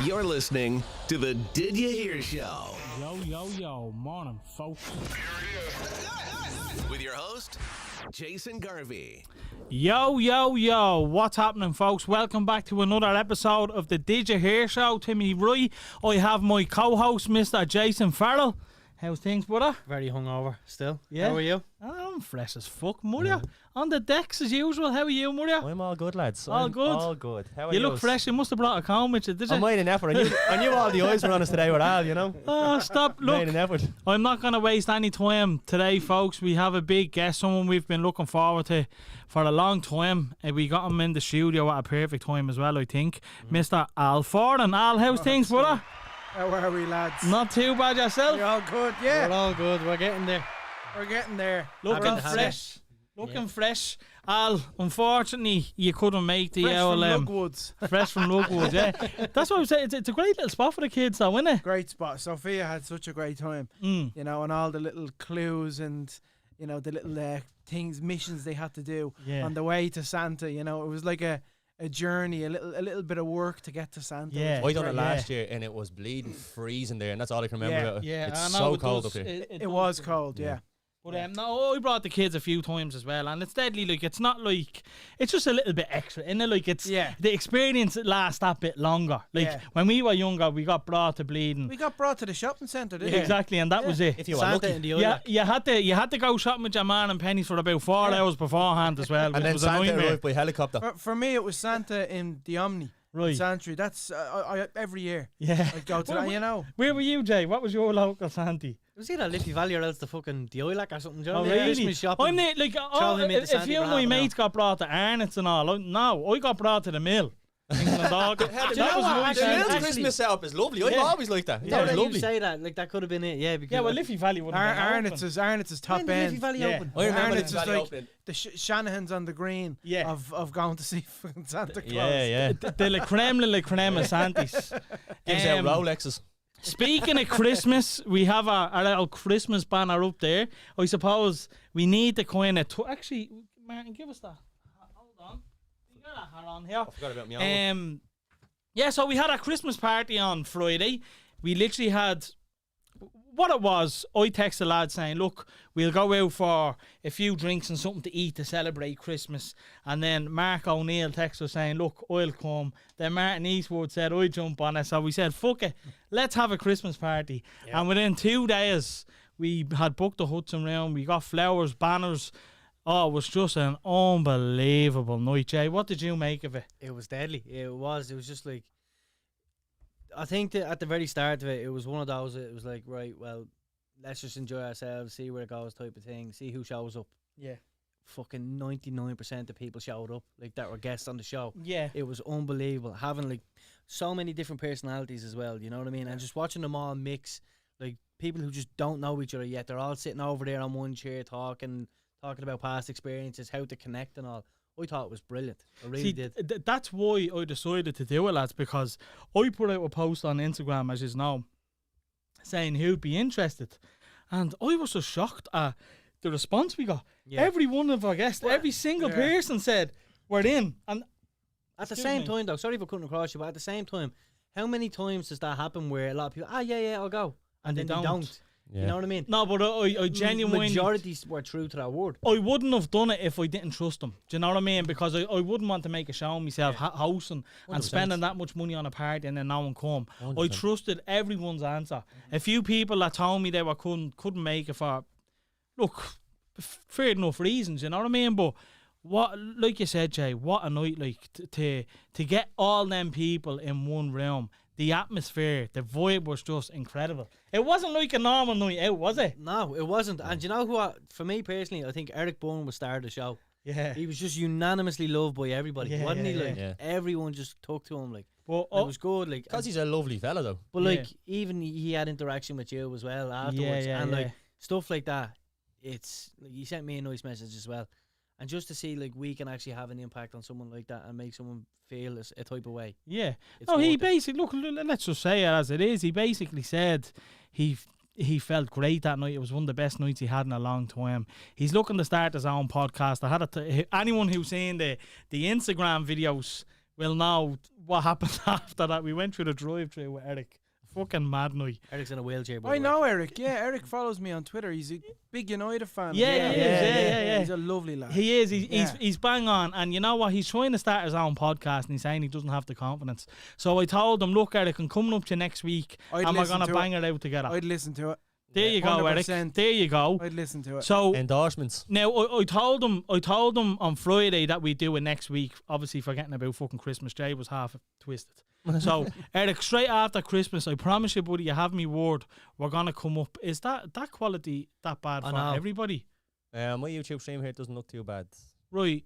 You're listening to the Did You Hear Show. Yo, morning, folks. With your host, Jason Garvey. Yo, what's happening, folks? Welcome back to another episode of the Did You Hear Show. Timmy Roy. I have my co-host, Mr. Jason Farrell. How's things, brother? Very hungover still. Yeah. How are you? I'm fresh as fuck, Murray. On the decks as usual. How are you, Murray? I'm all good, lads. All good? All good. How are You you? look fresh. You must have brought a comb with you, did you? I made an effort. I knew all the eyes were on us today with Al, you know. Oh, stop. Look, Made an effort. I'm not going to waste any time today, folks. We have a big guest, someone we've been looking forward to for a long time. We got him in the studio at a perfect time as well, I think. Mr. Al Foran. Al, how's things, brother? How are we, lads? Not too bad yourself? You're all good, yeah. We're all good. We're getting there. We're getting there. Looking Happy to fresh. Looking fresh. Al, unfortunately, you couldn't make the Fresh from LLM. Lugwoods. Fresh from Lugwoods, yeah. That's what I'm saying. It's a great little spot for the kids, though, isn't it? Great spot. Sophia had such a great time. You know, and all the little clues and, you know, the little missions they had to do on the way to Santa. You know, it was like a journey, a little bit of work to get to Santa. Yeah. I done it last year and it was bleeding, freezing there, and that's all I can remember. about it. Yeah, It's I know so it cold does. up here. It was cold, yeah. But no, I brought the kids a few times as well, and it's deadly. Like, it's not like, it's just a little bit extra, innit? Like, it's the experience lasts that bit longer. Like when we were younger, we got brought to bleeding. We got brought to the shopping centre, didn't we? Exactly, and that was it. If you were Santa lucky. in the Iraq. You had to go shopping with your man and pennies for about 4 hours beforehand as well. And which then was a Santa nightmare. arrived by helicopter. For me, it was Santa in the Omni. Right. Santry. That's I every year. Yeah. I'd go to that, you know. Where were you, Jay? What was your local Santy? Was either Liffey Valley or else the fucking Diolac or something, Joe? Oh, really? Christmas shopping. I'm not, like, him into a Sandy few of for my half an mates got brought to Arnott's and all. No, I got brought to the mill. England Dog. Do you That know was what? my Actually, The Santy. little Christmas setup is lovely. I've always liked that. Yeah, That was you lovely. say that, like that could have been it, yeah. Because Yeah, well, Liffey Valley wouldn't have been open. Arnott's is top when did Liffey end. Valley Yeah. open? I remember Arnott's Liffey is Valley like opening. the Shanahan's on the green of going to see fucking Santa Claus. Yeah. The Le Creme of Santis. Gives out Rolexes. Speaking of Christmas, we have a little Christmas banner up there. I suppose we need to kind of... Actually, Martin, give us that. Hold on. You got that hat on here. I forgot about my own. Yeah, so we had a Christmas party on Friday. We literally had... What it was, I texted the lad saying, look, we'll go out for a few drinks and something to eat to celebrate Christmas. And then Mark O'Neill texted us saying, look, I'll come. Then Martin Eastwood said, I'll jump on it. So we said, fuck it, let's have a Christmas party. Yeah. And within 2 days, we had booked the Hudson round. We got flowers, banners. Oh, it was just an unbelievable night, Jay. What did you make of it? It was deadly. It was just like, I think that at the very start of it, it was one of those, it was like, right, well, let's just enjoy ourselves, see where it goes type of thing, see who shows up. Yeah. Fucking 99% of people showed up, like, that were guests on the show. Yeah. It was unbelievable. Having, like, so many different personalities as well, you know what I mean? And just watching them all mix, like, people who just don't know each other yet, they're all sitting over there on one chair talking about past experiences, how to connect and all. I thought it was brilliant. I really did. That's why I decided to do it, lads, because I put out a post on Instagram, as you know, saying who'd be interested. And I was just shocked at the response we got. Yeah. Every one of our guests, every single person said, we're in. And at the same time, though, sorry for cutting across you, but at the same time, how many times does that happen where a lot of people, yeah, I'll go. And then they don't. Yeah. You know what I mean? No, but I genuinely... Majority were true to that word. I wouldn't have done it if I didn't trust them. Do you know what I mean? Because I wouldn't want to make a show of myself, hosting and spending that much money on a party and then no one come. 100%. I trusted everyone's answer. A few people that told me they couldn't make it for, look, fair enough reasons, you know what I mean? But what, like you said, Jay, what a night, like, to get all them people in one room. The atmosphere, the vibe was just incredible. It wasn't like a normal night out, was it? No, it wasn't. And you know who, for me personally, I think Eric Bourne was star of the show. Yeah. He was just unanimously loved by everybody, wasn't he? Like, Yeah. everyone just took to him, like. But, it was good, like. Because he's a lovely fella, though. But, like, even he had interaction with you as well afterwards. And, like, stuff like that, it's, like, he sent me a nice message as well. And just to see, like, we can actually have an impact on someone like that and make someone feel a type of way. Yeah. No, he basically, look, let's just say it as it is. He basically said he felt great that night. It was one of the best nights he had in a long time. He's looking to start his own podcast. I had anyone who's seen the Instagram videos will know what happened after that. We went through the drive-thru with Eric. Fucking mad night. Eric's in a wheelchair. I know Eric. Yeah, Eric follows me on Twitter. He's a big United fan. Yeah. He's a lovely lad. He is. He's bang on. And you know what? He's trying to start his own podcast, and he's saying he doesn't have the confidence. So I told him, look, Eric, I'm coming up to you next week, and we're gonna bang it out together. I'd listen to it. There you go, Eric. 100%. There you go. I'd listen to it. So endorsements. now I told him on Friday that we do it next week. Obviously, forgetting about fucking Christmas. Jay was half twisted. So Eric, straight after Christmas, I promise you, buddy, you have me word. We're gonna come up. Is that quality that bad for everybody? My YouTube stream here doesn't look too bad. Right.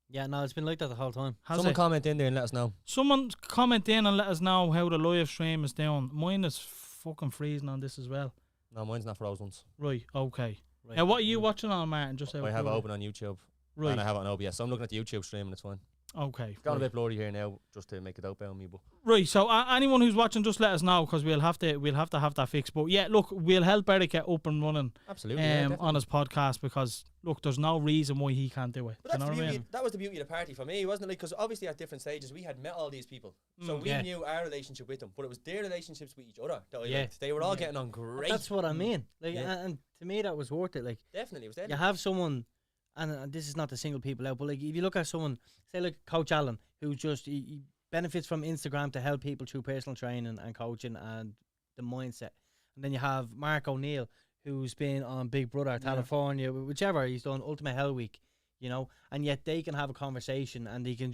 Yeah, no, it's been like that the whole time. Someone comment in there and let us know. Someone comment in and let us know how the live stream is doing. Mine is fucking freezing on this as well. No, mine's not frozen. Right. Okay. Right. Now, what are you watching on, Martin? Just I have it open on YouTube. Right. And I have it on OBS. So I'm looking at the YouTube stream and it's fine. Okay. It's got a bit blurry here now, just to make it outbound me. But right. So anyone who's watching, just let us know because we'll have to have that fixed. But yeah, look, we'll help Eric get up and running. Absolutely. On his podcast because look, there's no reason why he can't do it. But that's the beauty. That was the beauty of the party for me, wasn't it? Like, because obviously at different stages we had met all these people, so we knew our relationship with them, but it was their relationships with each other that I liked. They were all getting on great. That's what I mean. Like, and to me that was worth it. Like, definitely, it was. You have someone. And this is not to single people out, but like if you look at someone, say like Coach Allen, who just he benefits from Instagram to help people through personal training and coaching and the mindset. And then you have Mark O'Neill, who's been on Big Brother, California, whichever, he's done Ultimate Hell Week, you know, and yet they can have a conversation and they can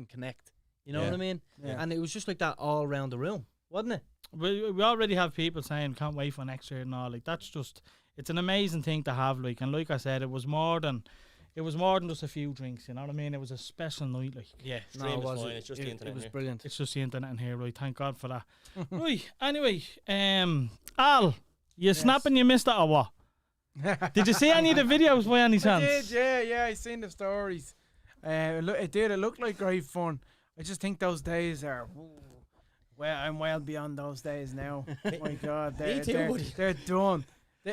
connect. You know what I mean? Yeah. And it was just like that all around the room, wasn't it? We already have people saying can't wait for next year and all. Like that's just. It's an amazing thing to have, like, and like I said, it was more than just a few drinks. You know what I mean? It was a special night, like. Yeah, stream was fine. It's just the internet. It was here. Brilliant. It's just the internet in here, right? Thank God for that. Right. Anyway, Al, you snapping you missed it or what? Did you see any of the videos by any chance? I did, yeah. I seen the stories. It looked like great fun. I just think those days are. Well, I'm well beyond those days now. My God, they're done.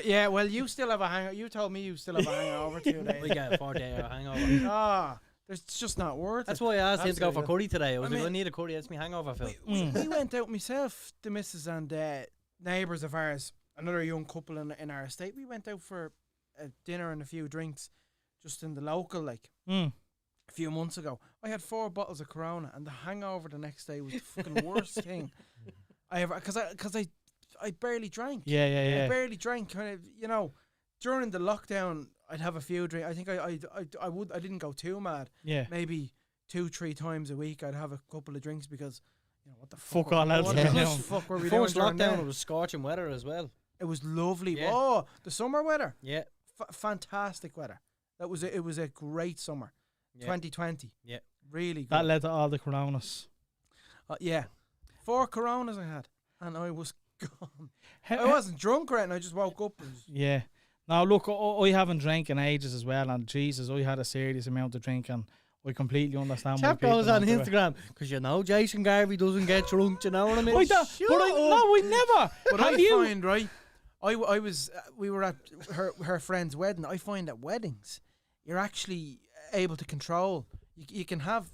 Yeah, well, you still have a hangover. You told me you still have a hangover 2 days. We got a 4-day hangover. It's just not worth That's it. why I asked him to go for curry today. I need a curry. That's me hangover, Phil. We went out myself, the missus and neighbours of ours, another young couple in our estate. We went out for a dinner and a few drinks just in the local, like, a few months ago. I had 4 bottles of Corona, and the hangover the next day was the fucking worst thing I ever... Because I barely drank. Yeah. I barely drank. Kind of, you know, during the lockdown, I'd have a few drinks. I think I didn't go too mad. Yeah. Maybe 2-3 times a week, I'd have a couple of drinks because, you know, what the fuck all else. What the fuck were we doing? First lockdown, it was scorching weather as well. It was lovely. Yeah. Oh, the summer weather. Yeah. Fantastic weather. It was a great summer. 2020. Yeah. Really good. That led to all the Coronas. Yeah. 4 Coronas I had, and I was gone. I wasn't drunk or anything. I just woke up. Yeah. Now, look, I haven't drank in ages as well, and Jesus, I had a serious amount of drink, and I completely understand why Chap people goes on don't do it. Instagram, because you know Jason Garvey doesn't get drunk, you know what I mean? No, we never. But I find, right, we were at her friend's wedding. I find at weddings, you're actually able to control. You can have,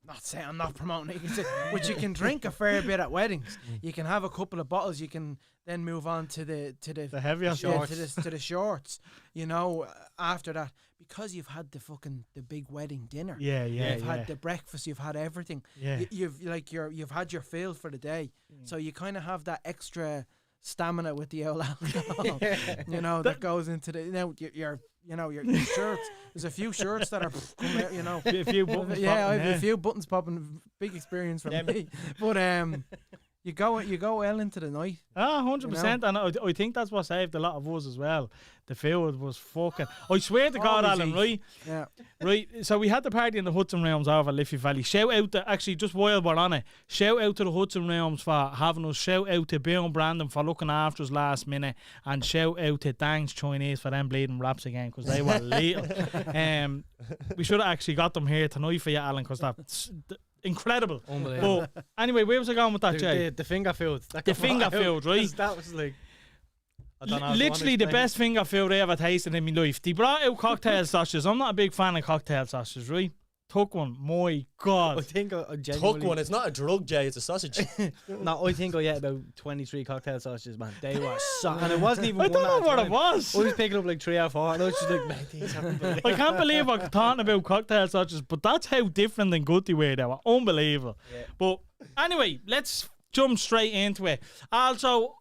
not saying I'm not promoting it, but you can drink a fair bit at weddings. You can have a couple of bottles. You can then move on to the heavier shorts, to the shorts. You know, after that, because you've had the big wedding dinner. You've had the breakfast. You've had everything. Yeah. You've had your fill for the day. So you kind of have that extra stamina with the old alcohol. You know, that goes into your shirts. There's a few shirts that are coming out, you know. A few buttons I have a few buttons popping. Big experience for me. But you go well into the night. 100%. And I think that's what saved a lot of us as well. The food was fucking... I swear to God, Alan, right? Yeah. Right, so we had the party in the Hudson Realms over at Liffey Valley. Shout out to... Actually, just while we're on it, shout out to the Hudson Realms for having us. Shout out to Bill and Brandon for looking after us last minute. And shout out to Dang's Chinese for them bleeding wraps again, because they were little. We should have actually got them here tonight for you, Alan, because that's... incredible. Unbelievable. But anyway, where was I going with that, Jay? The finger food. The finger food, right? That was like... I don't know, literally the best finger food I ever tasted in my life. They brought out cocktail sausages. I'm not a big fan of cocktail sausages, right? Took one. My I God. think I Took genuinely... one. It's not a drug, Jay. It's a sausage. No, I think I ate about 23 cocktail sausages, man. They were and it wasn't even I one don't know at a what it time. was. I was picking up like 3 or 4, and I was just like, mate, these are unbelievable. I can't believe I'm talking about cocktail sausages, but that's how different than Gutty were. They were unbelievable. Yeah. But anyway, let's jump straight into it. Also,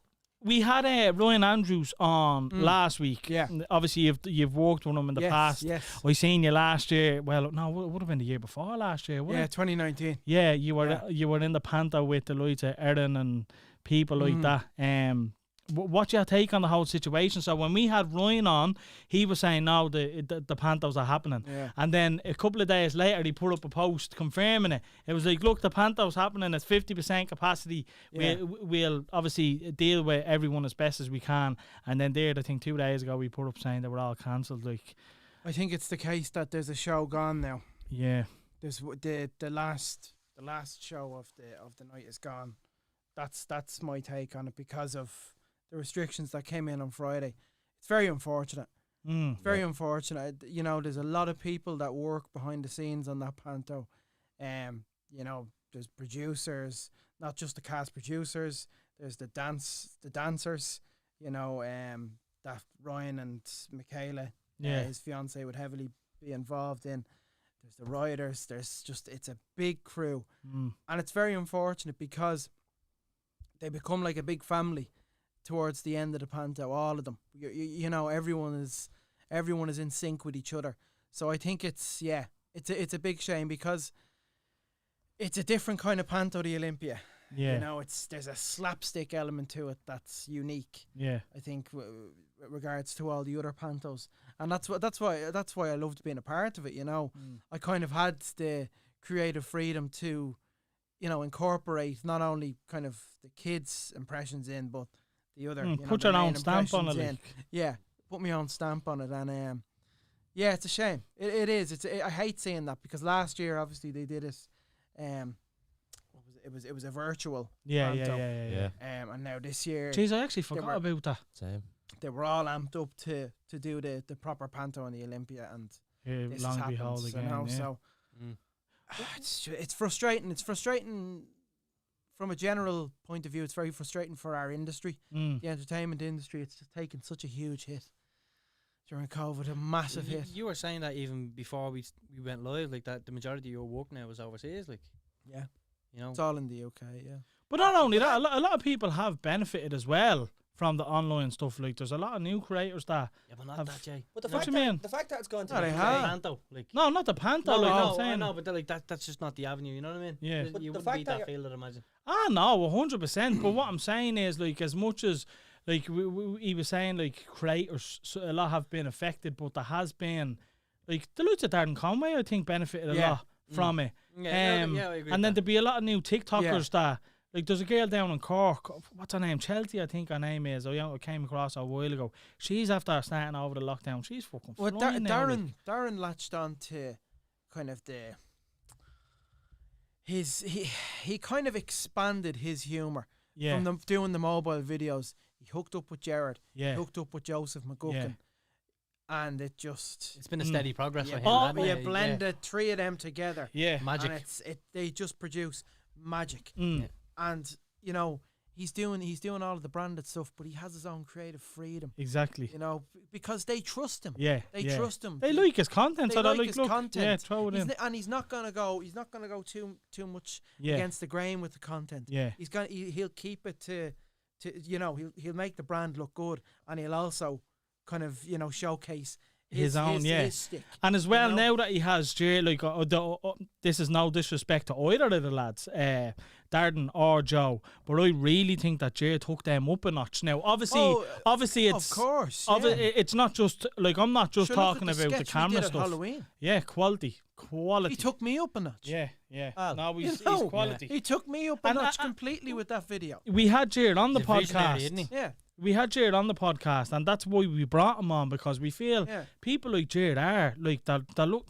we had Ryan Andrews on last week. Yeah. Obviously, you've worked with him in the past. Yes. I seen you last year. Well, no, it would have been the year before last year, wouldn't Yeah, it? 2019. Yeah, you were in the Panto with the likes of Erin and people like that. What's your take on the whole situation? So when we had Ryan on, he was saying no, the Pantos are happening. Yeah. And then a couple of days later, he put up a post confirming it. It was like, look, the Pantos happening at 50% capacity. Yeah. We'll obviously deal with everyone as best as we can. And then there, I think 2 days ago, we put up saying they were all cancelled. Like, I think it's the case that there's a show gone now. yeah, There's the last show of the night is gone. That's my take on it because of the restrictions that came in on Friday. It's very unfortunate. Very unfortunate. You know, there's a lot of people that work behind the scenes on that Panto. You know, there's producers, not just the cast producers. There's the dancers. You know, that Ryan and Michaela, his fiance, would heavily be involved in. There's the riders. It's a big crew, and it's very unfortunate because they become like a big family towards the end of the Panto, all of them. You know, everyone is in sync with each other. So I think it's a big shame because it's a different kind of Panto, the Olympia. yeah, You know, there's a slapstick element to it that's unique. yeah. I think with regards to all the other Pantos, and that's why I loved being a part of it. You know, I kind of had the creative freedom to, you know, incorporate not only kind of the kids' impressions in, but the other, you know, Put the your own main stamp on it. impressions in. Like. Yeah, put my own stamp on it, and yeah, it's a shame. It is. I hate saying that because last year, obviously, they did it. It was a virtual. Yeah. Yeah. And now this year, Jeez, I actually forgot about that. Same. they were all amped up to do the proper Panto in the Olympia, and this Long has behold happened. again. You know, Yeah. so it's frustrating. It's frustrating from a general point of view. It's very frustrating for our industry, the entertainment industry. It's just taken such a huge hit during COVID, a massive hit. You were saying that even before we went live, like that the majority of your work now is overseas, like, Yeah, you know. it's all in the UK. Yeah. But not only that, a lot of people have benefited as well from the online stuff. Like, there's a lot of new creators that. Yeah, but not have- that, Jay. But the What fact you that mean? the fact that it's gone to No, the they UK, have. Panto, like. No, not the Panto. No, like I I'm know, saying. but like that's just not the avenue. You know what I mean? Yeah. But You the wouldn't fact beat that that field, I'd imagine. Ah, no, 100%. But what I'm saying is, like, as much as, like, he was saying, like, creators, a lot have been affected, but there has been, like, the likes of Darren Conway, I think, benefited a lot from it. Yeah, I agree And with then that. there'd be a lot of new TikTokers that, like, there's a girl down in Cork, what's her name? Chelsea, I think her name is. I came across her a while ago. She's after starting over the lockdown. She's fucking Well, flying now, like. Darren latched on to kind of he kind of expanded his humour Yeah. from doing the mobile videos. He hooked up with Jared. Yeah. He hooked up with Joseph McGuckin. And it just It's been a steady progress for him. Oh, hasn't you it? blend three of them together. Yeah. Magic. And they just produce magic. Mm. And you know, he's doing all of the branded stuff, but he has his own creative freedom. Exactly. You know, because they trust him. Yeah. They yeah. trust him. They like his content, They so they're like like, his look, content. yeah, throw it in. And he's not gonna go too much Yeah. against the grain with the content. Yeah. He'll keep it to you know, he'll make the brand look good, and he'll also kind of, you know, showcase His own, his stick. And as well, you know? now that he has Jay, like, this is no disrespect to either of the lads, Darden or Joe, but I really think that Jay took them up a notch. Now, obviously, it's of course. it's not just like, I'm not just Sure, look talking at about the sketch we camera did at stuff. Halloween. Yeah, quality. He took me up a notch. Yeah. Al, No, he's You know, quality. He took me up a And notch completely with that video. We had Jared on the He's a visionary, podcast. isn't he? Yeah. We had Jared on the podcast, and that's why we brought him on, because we feel Yeah. people like Jared are like that look.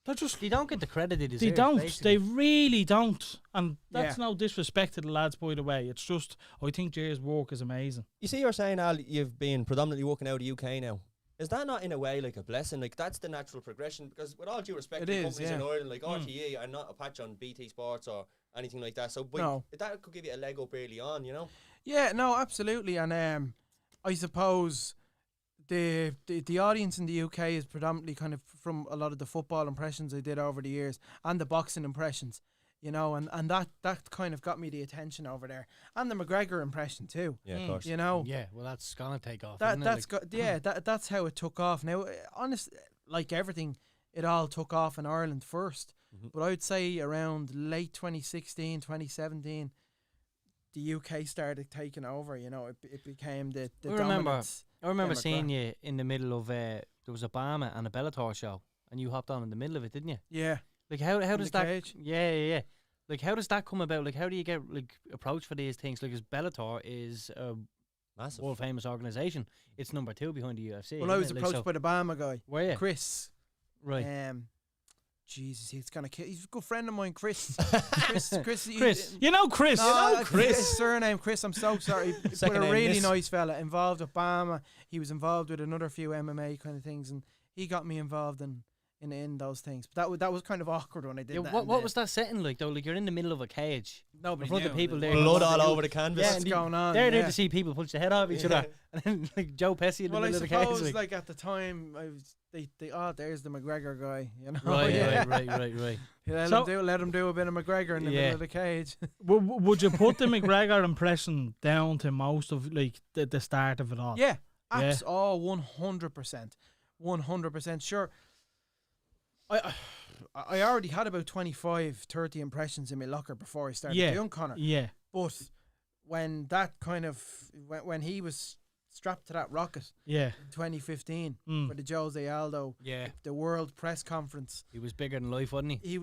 They're just They don't get the credit they deserve. They don't. basically. They really don't. And that's Yeah. no disrespect to the lads, by the way. It's just, I think Jay's work is amazing. You see, you're saying, Al, you've been predominantly working out of the UK now. Is that not in a way like a blessing? Like that's the natural progression, because with all due respect It to is, companies in yeah. Ireland like RTE are not a patch on BT Sports or anything like that. So but No. that could give you a leg up early on, you know? Yeah, no, absolutely. And I suppose the audience in the UK is predominantly kind of from a lot of the football impressions I did over the years and the boxing impressions, you know, and that kind of got me the attention over there, and the McGregor impression too. Yeah, of course. You know, Yeah, well, that's gonna take off. that isn't it? that's Like, that's how it took off. Now, honest, like everything, it all took off in Ireland first, but I would say around late 2016, 2017. The UK started taking over, you know. It became the I remember dominant I remember Democrat. seeing you in the middle of there was Obama and a Bellator show, and you hopped on in the middle of it, didn't you? Yeah. Like how In does the that? cage. Yeah. Like how does that come about? Like how do you get like approached for these things? Like, 'cause Bellator is a Massive. world famous organization. It's number 2 behind the UFC. Well, I isn't was it? Like, approached so- by the Bama guy, Were you? Chris. Right. Jesus, he's gonna kill. He's a good friend of mine, Chris. Chris. Chris. You know Chris. His surname Chris. I'm so sorry. But Second a name, really Miss. nice fella, involved with Bama. He was involved with another few MMA kind of things, and he got me involved in those things. But that was kind of awkward when I did Yeah, that. what was that setting like though? Like you're in the middle of a cage. Nobody in front of knew. people there. Blood What's all over the canvas. What's going on? They're there yeah. to see people punch the head off each other, and then like Joe Pesci in the Well, I middle of the cage. suppose Like, at the time, there's the McGregor guy. You know, right. Yeah, So- let him do a bit of McGregor in the Yeah. middle of the cage. Would you put the McGregor impression down to most of like the start of it all? Yeah, Yeah. 100%, 100% sure. I already had about 25, 30 impressions in my locker before I started doing Conor. Yeah. But when that kind of when he was strapped to that rocket Yeah. in 2015 Mm. for the Jose Aldo, Yeah, the World Press Conference, he was bigger than life, wasn't he?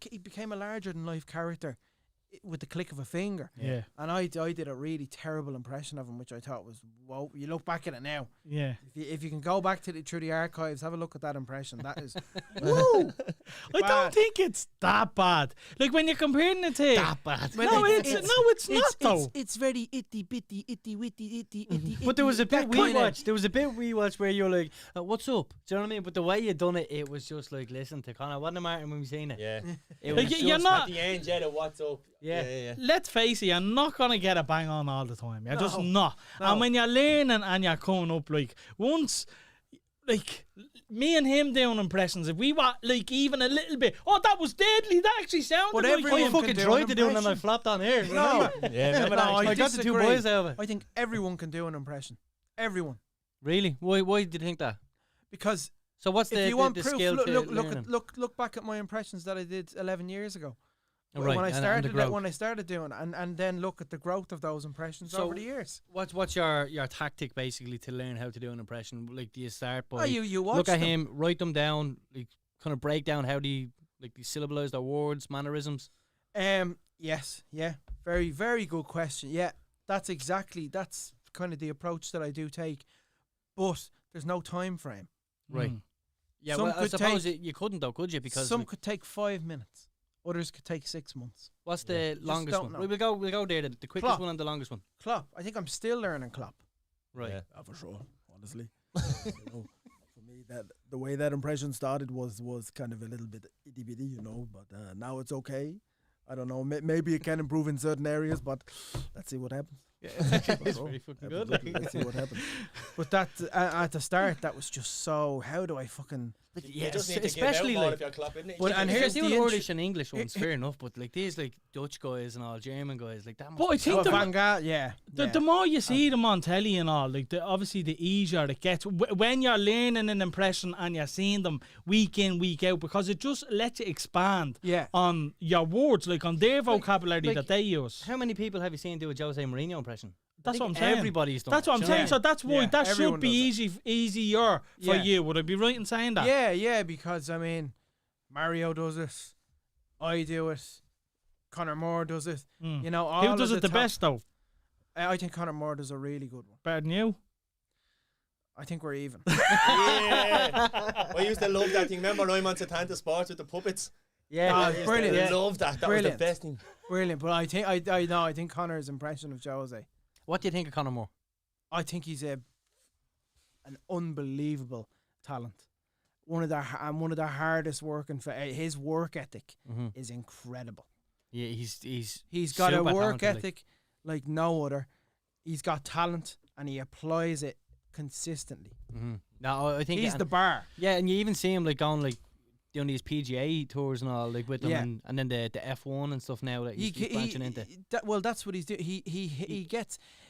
he became a larger than life character with the click of a finger. Yeah. And I did a really terrible impression of him, which I thought was, whoa. You look back at it now. Yeah. If you can go back through the archives, have a look at that impression. That is, Woo! I Bad. don't think it's that bad. Like when you're comparing it to That bad. No, it's not though. It's very itty bitty, itty witty, itty itty. But there was a itty, bit that we kinda- watched. There was a bit we watched where you're like, "What's up?" Do you know what I mean? But the way you done it, it was just like, listen to Conor. Wasn't it, Martin, when we seen it? Yeah. It Like, was you're just not- At the end, yeah, the what's up. Yeah. Yeah. Let's face it, you're not gonna get a bang on all the time. You're just No. not. No. And when you're learning and you're coming up, like once, like me and him doing impressions, if we were like even a little bit, oh, that was deadly. That actually sounded But like everyone him. I fucking can do tried an to do it and I impression. flopped on here. No, Yeah, remember No, that? I got the 2 disagree. boys out of it. I think everyone can do an impression. Everyone, Really? Why did you think that? because So what's if the you want the proof, skill look, to look, learning? look back at my impressions that I did 11 years ago. Right, When I and the started growth. when I started doing it, and then look at the growth of those impressions So- over the years. What's your tactic basically to learn how to do an impression? Like, do you start by Oh, you watch look at them. him, write them down, like kind of break down how they syllabalize their words, mannerisms? Yes, yeah. Very, very good question. Yeah, that's kind of the approach that I do take. But there's no time frame. Right. Mm. Yeah, Some well, I could suppose take- you couldn't though, could you? Because Some like, could take 5 minutes. Others could take 6 months. what's the longest don't one? know. We'll go there. The quickest Klopp. one and the longest one. Klopp. I think I'm still learning Klopp. Right. Yeah. For sure, honestly. You know, for me, that the way that impression started was kind of a little bit itty bitty, you know. But now it's okay. I don't know. Maybe it can improve in certain areas, but let's see what happens. It's very fucking good. Absolutely, let's see what happens. But that at the start, that was just so. How do I fucking? You just need to especially give out more like. if you're clapping it. Well, and If here's you're the doing int- Irish and English ones, fair enough. But like these like Dutch guys and all German guys, like that. Must But I be think Oh, the- Van Gaal, yeah. The more you see them on telly and all, like obviously the easier it gets when you're learning an impression and you're seeing them week in, week out, because it just lets you expand Yeah. on your words, like on their vocabulary like- that they use. How many people have you seen do a Jose Mourinho impression? I That's what I'm think saying. Everybody's done. That's what I'm it. saying. So that's why Yeah, that everyone should be does easier for Yeah. you. Would I be right in saying that? Yeah, because I mean, Mario does it, I do it, Conor Moore does it. Mm. You know, all Who of does it the top- best though? I think Conor Moore does a really good one. Better than you? I think we're even. Yeah. I used to love that thing. Remember I'm on Satanta Sports with the puppets? Yeah, Ah, I used to brilliant. love that. That Brilliant. was the best thing. Brilliant, but I think Conor's impression of Jose. What do you think of Conor Moore? I think he's a an unbelievable talent. One of the hardest working. His work ethic is incredible. Yeah, he's got a super work talented, ethic like no other. He's got talent and he applies it consistently. No, I think he's the bar. Yeah, and you even see him like going like doing these PGA tours and all like with them, and then the F1 and stuff now that he's branching into. That's what he's doing.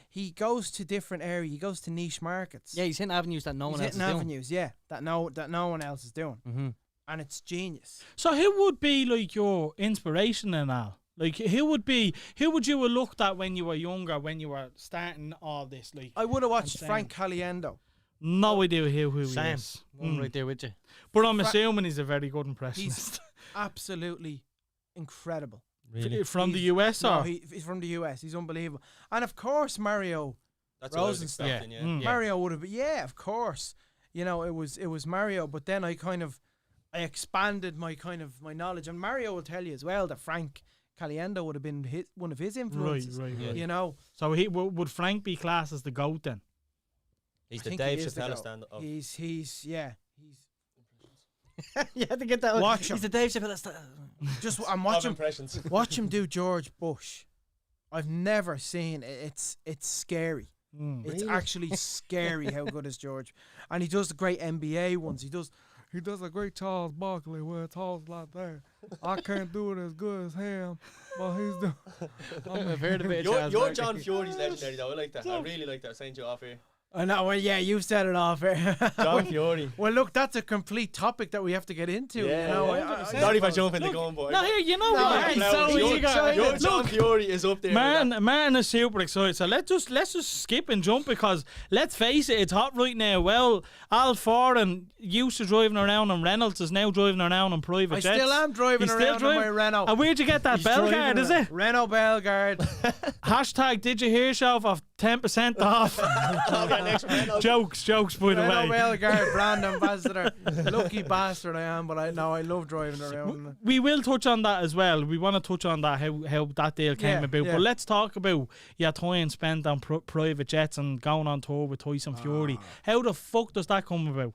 He goes to different areas. He goes to niche markets. Yeah, he's hitting avenues that no one else is doing. That no one else is doing. And it's genius. So who would be like your inspiration in that? Like who would you have looked at when you were younger, when you were starting all this? Like I would have watched Frank Caliendo. No idea who he is. I'm right there with you. But I'm assuming he's a very good impressionist. He's absolutely incredible. Really? From the US or? No, he's from the US. He's unbelievable. And of course Mario Rosenstock. Mario would have been, of course. You know, it was Mario, but then I expanded my knowledge, and Mario will tell you as well that Frank Caliendo would have been one of his influences. Right. You know. So would Frank be classed as the GOAT then? He's the Dave Chappelle stand-up. He's you have to get that. Watch him. He's the Dave Chappelle stand. Just watch him do George Bush. I've never seen it. It's scary. It's actually scary how good is George, and he does the great NBA ones. He does a great Charles Barkley where it talks like that. I can't do it as good as him, but he's doing. I've heard of it. Your John Fury's legendary though. I like that. I really like that. I was saying to you off here. I know. Well, yeah, you said it off here. John Fury. Well, look, that's a complete topic that we have to get into. Yeah, you know, sorry if I jump in the gun, boy. No, here, you know, your John Fury is up there. Man is super excited. So let's just skip and jump because let's face it, it's hot right now. Well, Al Foran used to driving around in Reynolds, is now driving around in private jets. I still am driving around in my Renault. And where'd you get that Bellegarde? Is it Renault Bellegarde? Hashtag did you hear yourself off 10% off? Jokes by the way. Renault Bellegarde brand ambassador. Lucky bastard I am, but I love driving around. We will touch on that as well. We want to touch on that how that deal came about. But let's talk about your time spent on private jets and going on tour with Tyson Fury. How the fuck does that come about?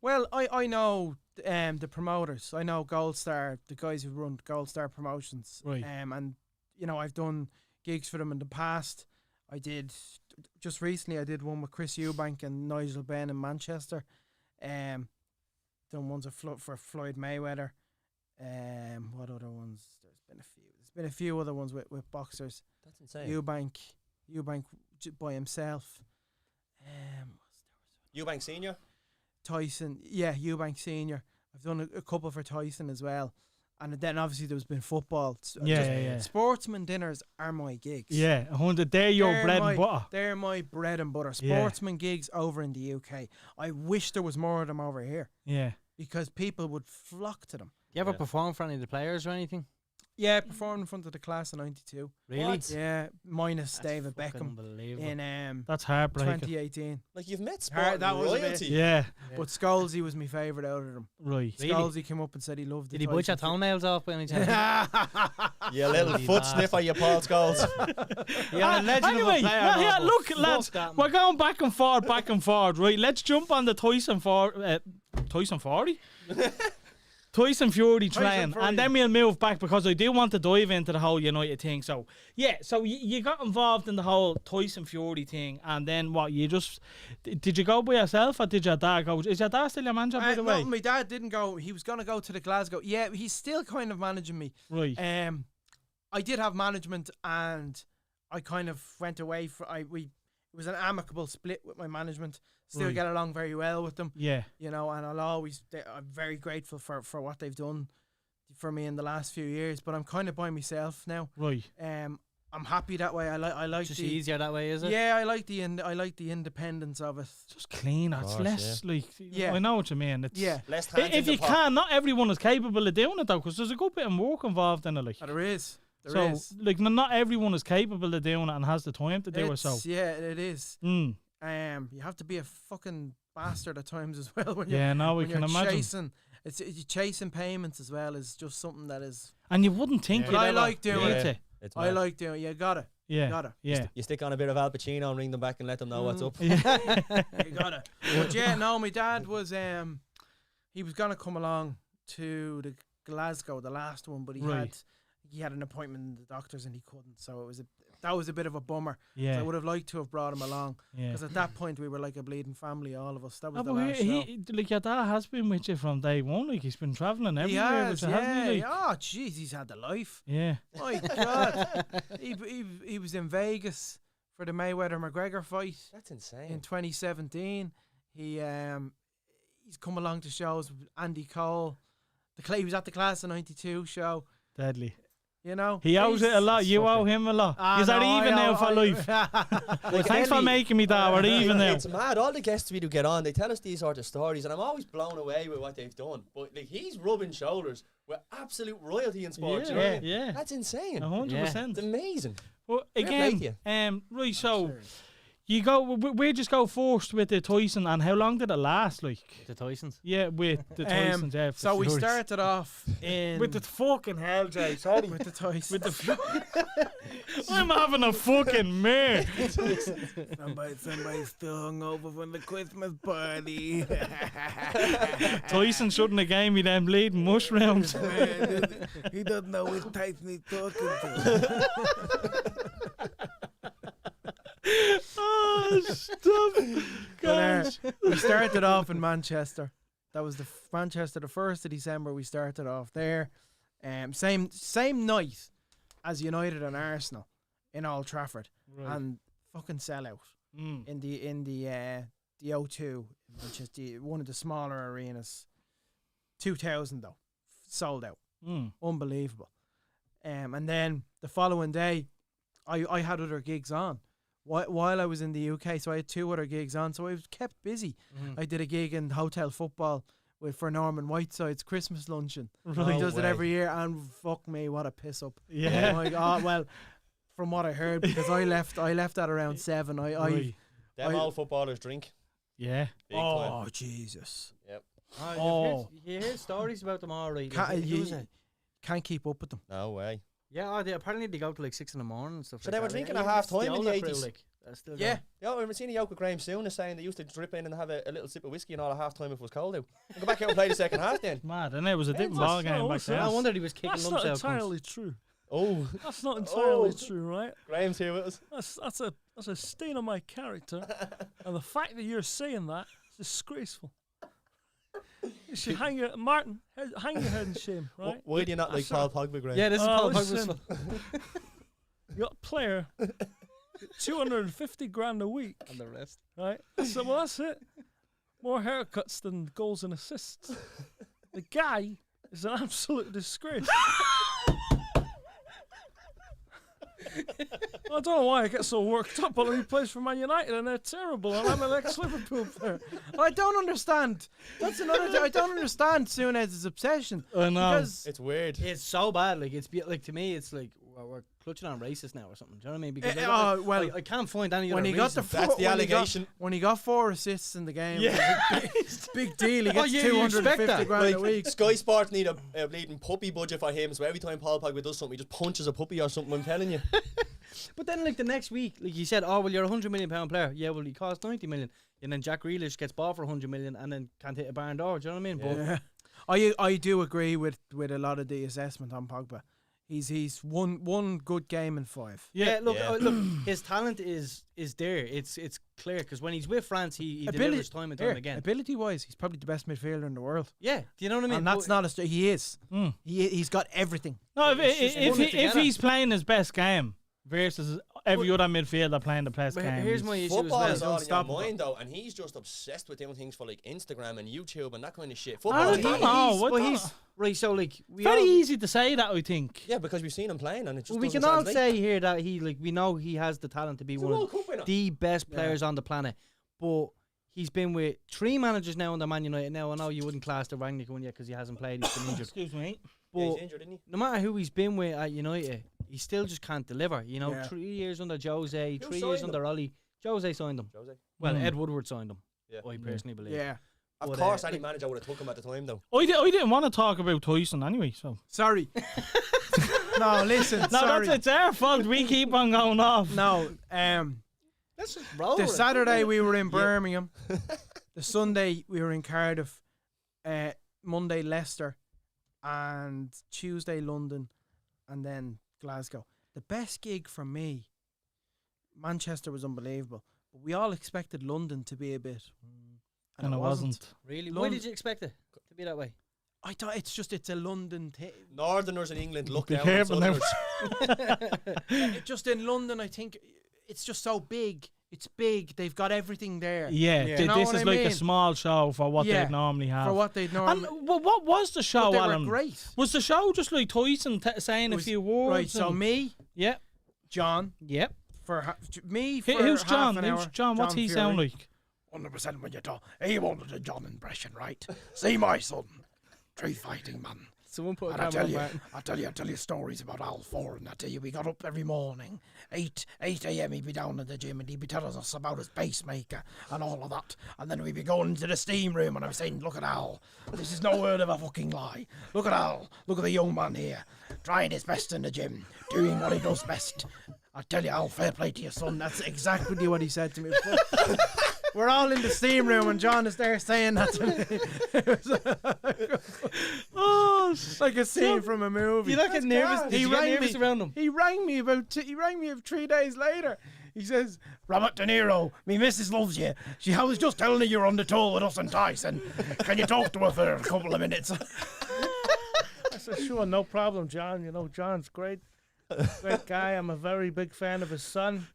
Well, I know the promoters. I know Gold Star, the guys who run Gold Star Promotions. Right. And you know, I've done gigs for them in the past. I did just recently. I did one with Chris Eubank and Nigel Benn in Manchester. Done ones for Floyd Mayweather. What other ones? There's been a few other ones with boxers. That's insane. Eubank by himself. Eubank Senior. Tyson, Eubank Senior. I've done a couple for Tyson as well. And then obviously there's been football. Sportsman dinners are my gigs. Yeah, 100. They're your bread and butter. They're my bread and butter. Sportsman gigs over in the UK. I wish there was more of them over here. Yeah. Because people would flock to them. You ever perform for any of the players or anything? Yeah, I performed in front of the class of 92. Really? What? Yeah, minus That's David Beckham in that's heartbreaking. 2018. Like you've met sport that was royalty. Yeah. But Scholesy was my favourite out of them. Right. Scholesy came up and said he loved it. Did he bite your toenails off by any chance? Yeah, little foot sniffer, you Paul Scholes. Anyway, look, lads, we're going back and forward, right? Let's jump on the Tyson Fury? Tyson Fury train, and then we'll move back because I do want to dive into the whole United thing. So you got involved in the whole Tyson Fury thing, and then what? Did you go by yourself or did your dad go? Is your dad still your manager, by the way? No, my dad didn't go. He was gonna go to the Glasgow. Yeah, he's still kind of managing me. Right. I did have management, and I kind of went away it was an amicable split with my management. Still get along very well with them. Yeah. You know, and I'm very grateful for what they've done for me in the last few years. But I'm kind of by myself now. Right. I'm happy that way. I like just easier that way, is it? Yeah, I like the independence of it. It's just cleaner. It's less I know what you mean. It's less hands if in you the can, not everyone is capable of doing it though, because there's a good bit of work involved in it. Like there is. Like not everyone is capable of doing it and has the time to do it. So yeah, it is. You have to be a fucking bastard at times as well when we can imagine. Chasing payments as well is just something that is. And you wouldn't think. But I like doing it. It's I like doing it. You got it. Yeah. You gotta. Yeah. You stick on a bit of Al Pacino and ring them back and let them know what's up. You gotta. But yeah, no, my dad was he was gonna come along to the Glasgow, the last one, but he had an appointment in the doctors and he couldn't. So that was a bit of a bummer. Yeah. So I would have liked to have brought him along because at that point we were like a bleeding family, all of us. That was the last show. Like your dad has been with you from day one. Like he's been travelling everywhere. He has, hasn't he? Like? Oh, jeez, he's had the life. Yeah. My God, he was in Vegas for the Mayweather-McGregor fight. That's insane. In 2017, he's come along to shows with Andy Cole. He was at the Class of '92 show. Deadly. You know, He owes it a lot. You owe him a lot. You're even now for life. Well, thanks for making me that. We're even now. It's mad. All the guests we do get on, they tell us these sort of stories, and I'm always blown away with what they've done. But like, he's rubbing shoulders with absolute royalty in sports. You know what I mean? Yeah. That's insane. 100%. It's amazing. Well, Fair play to again, you. right, so you go, we just go first with the Tyson, and how long did it last, like? The Tysons. Yeah, with the Tysons, yeah. So we Furies. started off in With the fucking hell, Jay, sorry. with the Tysons. With the I'm having a fucking mare. Somebody's still hungover from the Christmas party. Tyson shouldn't have gave me them bleeding mushrooms. He doesn't know which Tyson he's talking to. Oh, stop. But, we started off in Manchester. That was Manchester, the 1st of December. We started off there. Same night as United and Arsenal in Old Trafford, and fucking sellout in the O2, which is one of the smaller arenas. 2,000 though, sold out. Unbelievable. And then the following day, I had other gigs on. While I was in the UK, so I had 2 other gigs on, so I was kept busy. I did a gig in Hotel Football for Norman Whiteside's Christmas luncheon. He does it every year, and fuck me, what a piss up! Yeah. Oh my God, well, from what I heard, because I left at around 7. Them old footballers drink. Yeah. Big time. Jesus! Yep. You hear stories about them all right. Can't keep up with them. No way. Yeah, apparently they go to like 6 in the morning and stuff. So like they were that. drinking at half time in the 80s. Yeah. Yeah, I've seen a yoke with Graham Souness saying they used to drip in and have a little sip of whiskey and all at half time if it was cold out. And go back out and play the second half then. Mad, and it was a different ball game back then. I wondered he was kicking That's lumps not out. entirely true. Oh. That's not entirely true, right? Graham's here with us. That's a stain on my character, and the fact that you're saying that is disgraceful. You should hang your head in shame, right? Why do you not like Paul Pogba, Graham? Yeah, this is Paul Pogba's listen. fault. You got a player, 250 grand a week, And the rest. right? So well, that's it. More haircuts than goals and assists. The guy is an absolute disgrace. I don't know why I get so worked up, but he plays for Man United and they're terrible, and I'm an ex-Liverpool player. I don't understand. That's another thing. I don't understand Souness's obsession. I know. Because It's weird. It's so bad. Like like to me, it's like we're clutching on racist now or something. Do you know what I mean? Because I can't find any when other he got reason. the That's the allegation. When he got 4 assists in the game, big deal. He Oh, gets you expect 250 that. grand a week. Sky Sports need a bleeding puppy budget for him, so every time Paul Pogba does something, he just punches a puppy or something, I'm telling you. But then, like the next week, like you said, oh well, you're a £100 million player. Yeah, well, he costs 90 million, and then Jack Grealish gets bought for 100 million, and then can't hit a barn door. Do you know what I mean? Yeah. I do agree with a lot of the assessment on Pogba. He's one good game in 5. Look, his talent is there. It's clear because when he's with France, he delivers time and time again. Ability wise, he's probably the best midfielder in the world. Yeah, do you know what I mean? And that's not he is. He's got everything. No, It's just if he's playing his best game versus every other midfielder playing the best But game. here's my issue Football as is well. all in your mind though, and he's just obsessed with doing things for like Instagram and YouTube and that kind of shit. Football I is don't not- know. Right, so like Very easy to say that, I think. Yeah, because we've seen him playing and it just we doesn't can all translate. say here that we know he has the talent to be He's a one World of Cup winner. the best players on the planet, but he's been with 3 managers now under Man United. Now I know you wouldn't class the Rangnick one yet because he hasn't played, he's been injured. Excuse me. But Yeah, he's injured, isn't he? no matter who he's been with at United, he still just can't deliver. You know, Yeah. 3 years under Jose, Who 3 signed years him? under Ollie. Jose signed him. Jose. Well, Ed Woodward signed him. Yeah. I personally believe. Yeah. Of But, course, any manager would have took him at the time though. I didn't want to talk about Tyson anyway, so. Sorry. No, listen. No, sorry. it's our fault. We keep on going off. No, Let's just roll. the with it. Saturday we were in Birmingham. The Sunday we were in Cardiff. Monday Leicester, and Tuesday London, and then Glasgow. The best gig for me, Manchester was unbelievable, but we all expected London to be a bit, And it wasn't. Really? Why did you expect it to be that way? I thought it's a London thing. Northerners in England look Be down on careful now. Southerners. Just in London, I think it's just so big. It's big. They've got everything there. Yeah, You know this what is I like a mean? small show for what Yeah, they'd normally have. for what they'd normally. And what was the show, But they Alan? were great. Was the show just like Tyson saying It a was- few words? Right. So and- me, yeah, John, yeah. for me for Who's half John? an Who's hour. John? What's he Fury. sound like? 100% when you talk. He wanted a John impression, right? See my son, true fighting man. Someone put a And I camera tell on you, Martin. I tell you stories about Al Foran. I tell you, we got up every morning, 8 a.m. He'd be down in the gym and he'd be telling us about his pacemaker and all of that. And then we'd be going into the steam room and I was saying, look at Al. This is no word of a fucking lie. Look at Al. Look at the young man here, trying his best in the gym, doing what he does best. I tell you, Al, fair play to your son. That's exactly what he said to me. We're all in the steam room and John is there saying that to me. Oh, It's like a scene from a movie. You not get nervous? Did He you get rang nervous me. around him? He rang me about 3 days later. He says, Robert De Niro, me missus loves you. I was just telling her you're on the tour with us and Tyson. Can you talk to her for a couple of minutes? I said, sure, no problem, John. You know, John's great guy. I'm a very big fan of his son.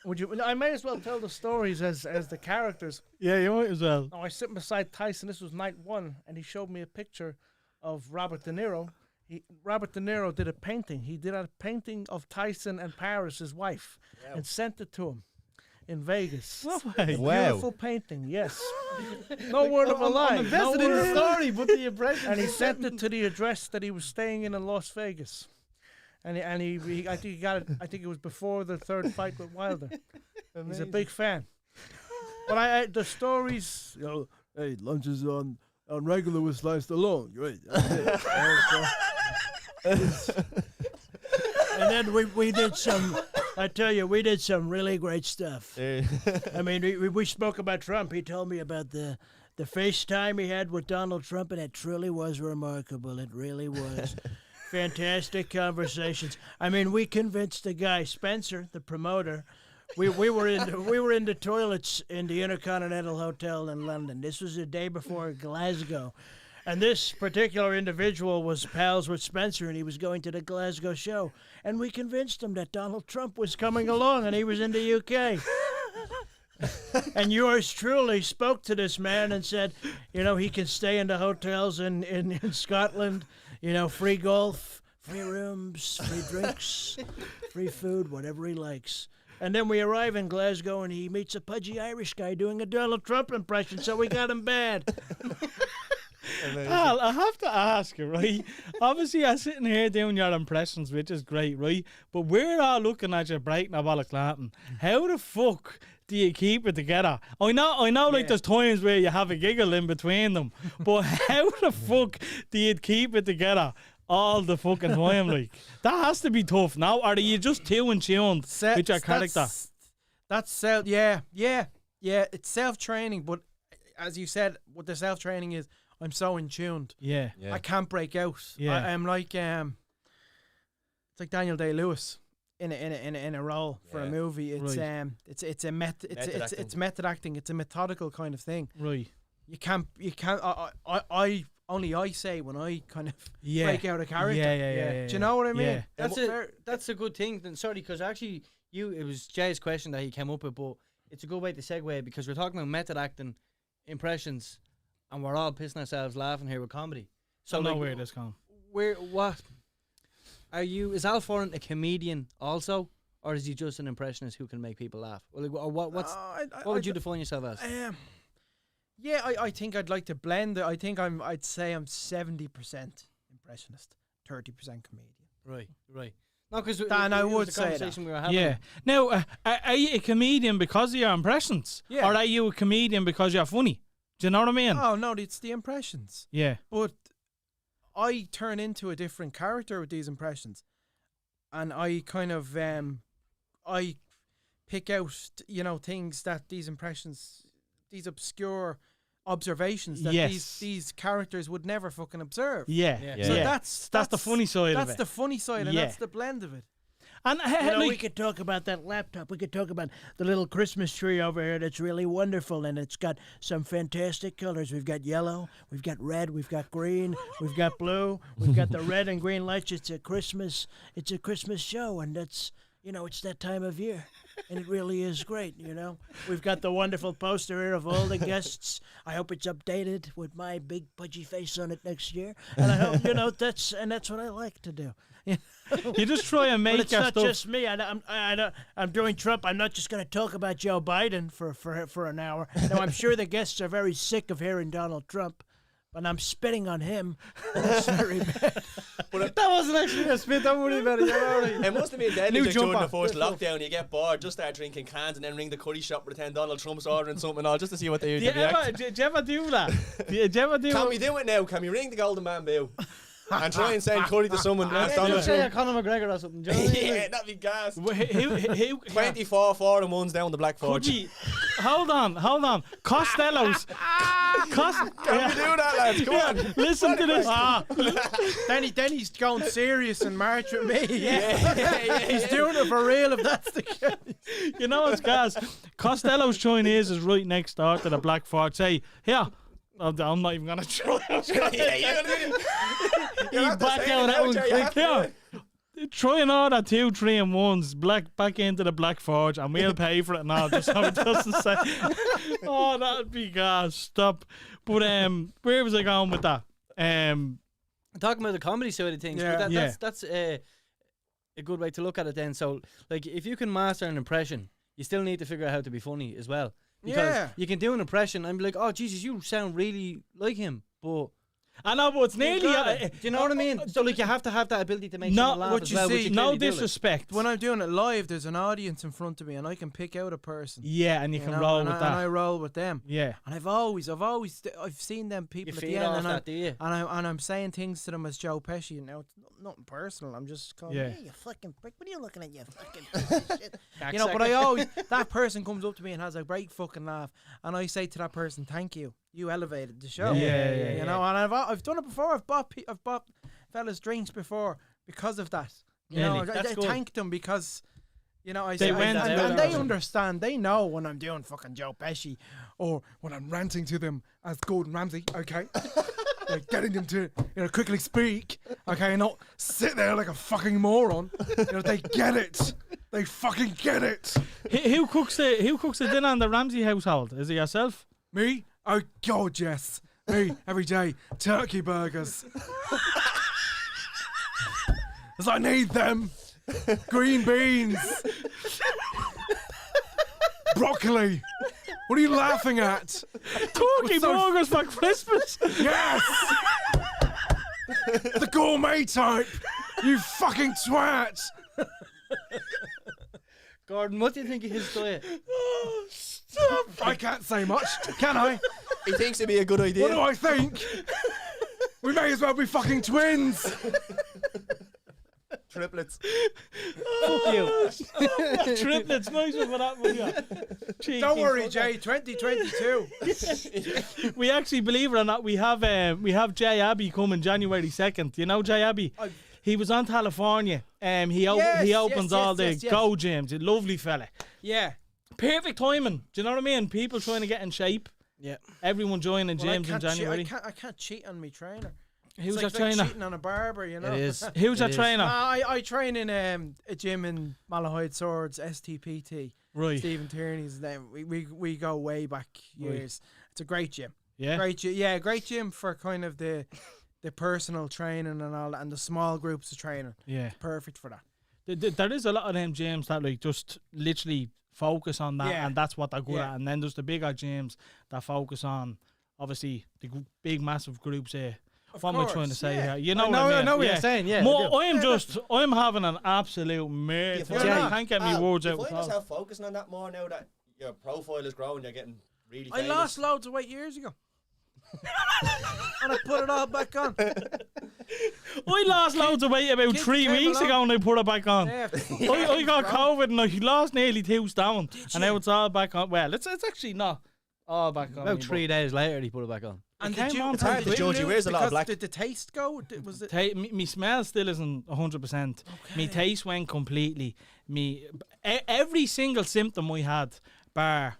Would you? I may as well tell the stories as the characters. yeah, you might as well. Now, I was sitting beside Tyson. This was night one, and he showed me a picture of Robert De Niro. Robert De Niro did a painting. He did a painting of Tyson and Paris, his wife, and sent it to him in Vegas. No way. Beautiful painting, yes. No word of a lie. No Invested in word the of a- story, but the impression. and he sent it to the address that he was staying in Las Vegas. And he I think he got it. I think it was before the third fight with Wilder. He's a big fan. But I the stories. You know, hey, lunch is on regular with sliced alone. Great. And then we did some, I tell you, we did some really great stuff. I mean, we spoke about Trump. He told me about the FaceTime he had with Donald Trump, and it truly was remarkable. It really was. Fantastic conversations. I mean, we convinced the guy, Spencer, the promoter. We were in the toilets in the Intercontinental Hotel in London. This was the day before Glasgow. And this particular individual was pals with Spencer, and he was going to the Glasgow show. And we convinced him that Donald Trump was coming along, and he was in the UK. And yours truly spoke to this man and said, you know, he can stay in the hotels in Scotland, you know, free golf, free rooms, free drinks, free food, whatever he likes. And then we arrive in Glasgow, and he meets a pudgy Irish guy doing a Donald Trump impression, so we got him bad. Al, I have to ask you, right? Obviously, you're sitting here doing your impressions, which is great, right? But we're all looking at you breaking a ball of Clapton. How the fuck do you keep it together? I know, like there's times where you have a giggle in between them, but how the fuck do you keep it together all the fucking time? Like that has to be tough. Now, or are you just too in tune with your character? That's self. Yeah. It's self training, but as you said, what the self training is, I'm so in tuned. Yeah. I can't break out. Yeah. I'm like it's like Daniel Day-Lewis in a role for a movie. It's Right. it's method acting. It's a methodical kind of thing. Right. You can't. I say when I kind of Yeah. break out a character. Yeah. Do you know what I mean? Yeah. That's a good thing. Then sorry, because actually, it was Jay's question that he came up with, but it's a good way to segue because we're talking about method acting, impressions, and we're all pissing ourselves laughing here with comedy. So know where this comes. What are you? Is Al Foran a comedian also, or is he just an impressionist who can make people laugh? Well, like, what would you define yourself as? Yeah, I think I'd like to blend it. I'd say I'm 70% impressionist, 30% comedian. Right. No, because Dan, I would say that. we were having. Yeah. Now, are you a comedian because of your impressions? Yeah. Or are you a comedian because you're funny? Do you know what I mean? Oh no, it's the impressions. Yeah. But I turn into a different character with these impressions, and I kind of I pick out things that these impressions, these obscure observations that these characters would never fucking observe. Yeah. So Yeah. that's the funny side of it. That's the funny side, and that's the blend of it. And we could talk about that laptop. We could talk about the little Christmas tree over here that's really wonderful, and it's got some fantastic colors. We've got yellow, we've got red, we've got green, we've got blue, we've got the red and green lights. It's a Christmas show, and that's, it's that time of year, and it really is great, We've got the wonderful poster here of all the guests. I hope it's updated with my big pudgy face on it next year, and I hope, that's what I like to do. You just try and make but it's your not stuff. just me. I'm doing Trump. I'm not just going to talk about Joe Biden for an hour. Now, I'm sure the guests are very sick of hearing Donald Trump, but I'm spitting on him. That's very bad. That wasn't actually a spit. Don't worry about it. It must have been deadly New like, during the jumper. first lockdown. You get bored, just start drinking cans, and then ring the curry shop, pretend Donald Trump's ordering something and all, just to see what they Do you ever do that? Do you ever do Can we do it now? Can we ring the Golden Bamboo and try and send curry to someone? Donald Say Trump. Conor McGregor or something. Do you know what I mean? Yeah, that'd be gas. Who 24 4-1 down the Black Forge. Hold on. Costello's. Can we do that, lads? Come on. Listen to this. Then he's going serious in March with me. He's doing it for real if that's the case. You know what's gas? Costello's Chinese is right next door to the Black Forge. Say, here. I'm not even gonna try. You're Back out that one quick. Here. Try an order 2, 3 and 1s back into the Black Forge, and we'll pay for it now, just so it doesn't say. Oh, that'd be gas. Stop. But where was I going with that? Talking about the comedy side of things, but that's a good way to look at it then. So, like, if you can master an impression, you still need to figure out how to be funny as well. Because you can do an impression and be like, oh, Jesus, you sound really like him, but... I know, but it's nearly... do you know what I mean? So, like, you have to have that ability to make someone laugh as well, which you no clearly do, like. disrespect. When I'm doing it live, there's an audience in front of me, and I can pick out a person. Yeah, and you can roll with that. And I roll with them. Yeah. And I've seen them people You at feed the end, off and that, do you? I'm saying things to them as Joe Pesci. And now it's nothing personal. I'm just calling, Yeah. Hey, you fucking prick. What are you looking at, you fucking piece of shit? but I always that person comes up to me and has a great fucking laugh, and I say to that person, "Thank you. You elevated the show." Yeah. You know, and I've done it before. I've bought fellas drinks before because of that. You know, I thanked them because, They went and they understand. They know when I'm doing fucking Joe Pesci, or when I'm ranting to them as Gordon Ramsay. Okay, like getting them to quickly speak. Okay, not sit there like a fucking moron. They get it. They fucking get it. Who cooks the dinner in the Ramsey household? Is it yourself? Me? Oh God, yes. Me every day. Turkey burgers. 'Cause I need them. Green beans. Broccoli. What are you laughing at? Turkey burgers for Christmas. Yes. The gourmet type. You fucking twat. Gordon, what do you think of his diet? Stop. I can't say much, can I? He thinks it'd be a good idea. What do I think? We may as well be fucking twins. Triplets. Fuck you. Triplets, nice one for that one, yeah. Cheeky Don't worry, fucker. Jay. 2022. We actually, believe it or not, we have Jay Abbey coming January 2nd. You know Jay Abbey? He was on California. He opens all the Go gyms. A lovely fella. Yeah. Perfect timing. Do you know what I mean? People trying to get in shape. Yeah. Everyone joining gyms in January. I can't cheat on my trainer. Who's It's your like trainer? cheating on a barber, you know. It is. Who's your It is. trainer? I train in a gym in Malahide Swords, STPT. Right. Stephen Tierney's name. We go way back years. It's a great gym. Yeah. Great gym for kind of the personal training and all that, and the small groups of training. Yeah. Perfect for that. There is a lot of them gyms that like just literally focus on that, and that's what they're good at. And then there's the bigger gyms that focus on obviously the big massive groups here. What am I trying to say here? You know what I mean? I know what you're saying, yeah. I'm having an absolute mate. I can't get me words out. You find yourself focusing on that more now that your profile is growing, you're getting really famous. I lost loads of weight years ago. And I put it all back on. I lost loads of weight about Kids 3 came weeks along. ago and I put it back on. Yeah. I got COVID and I lost nearly 2 stone. And now it's all back on. Well, it's actually not all back on. About 3 days later, he put it back on. And did you, it's hard to judge. He wears a lot of because black. Did the taste go? Was it? Me smell still isn't 100%. Me taste went completely. Every single symptom I had, bar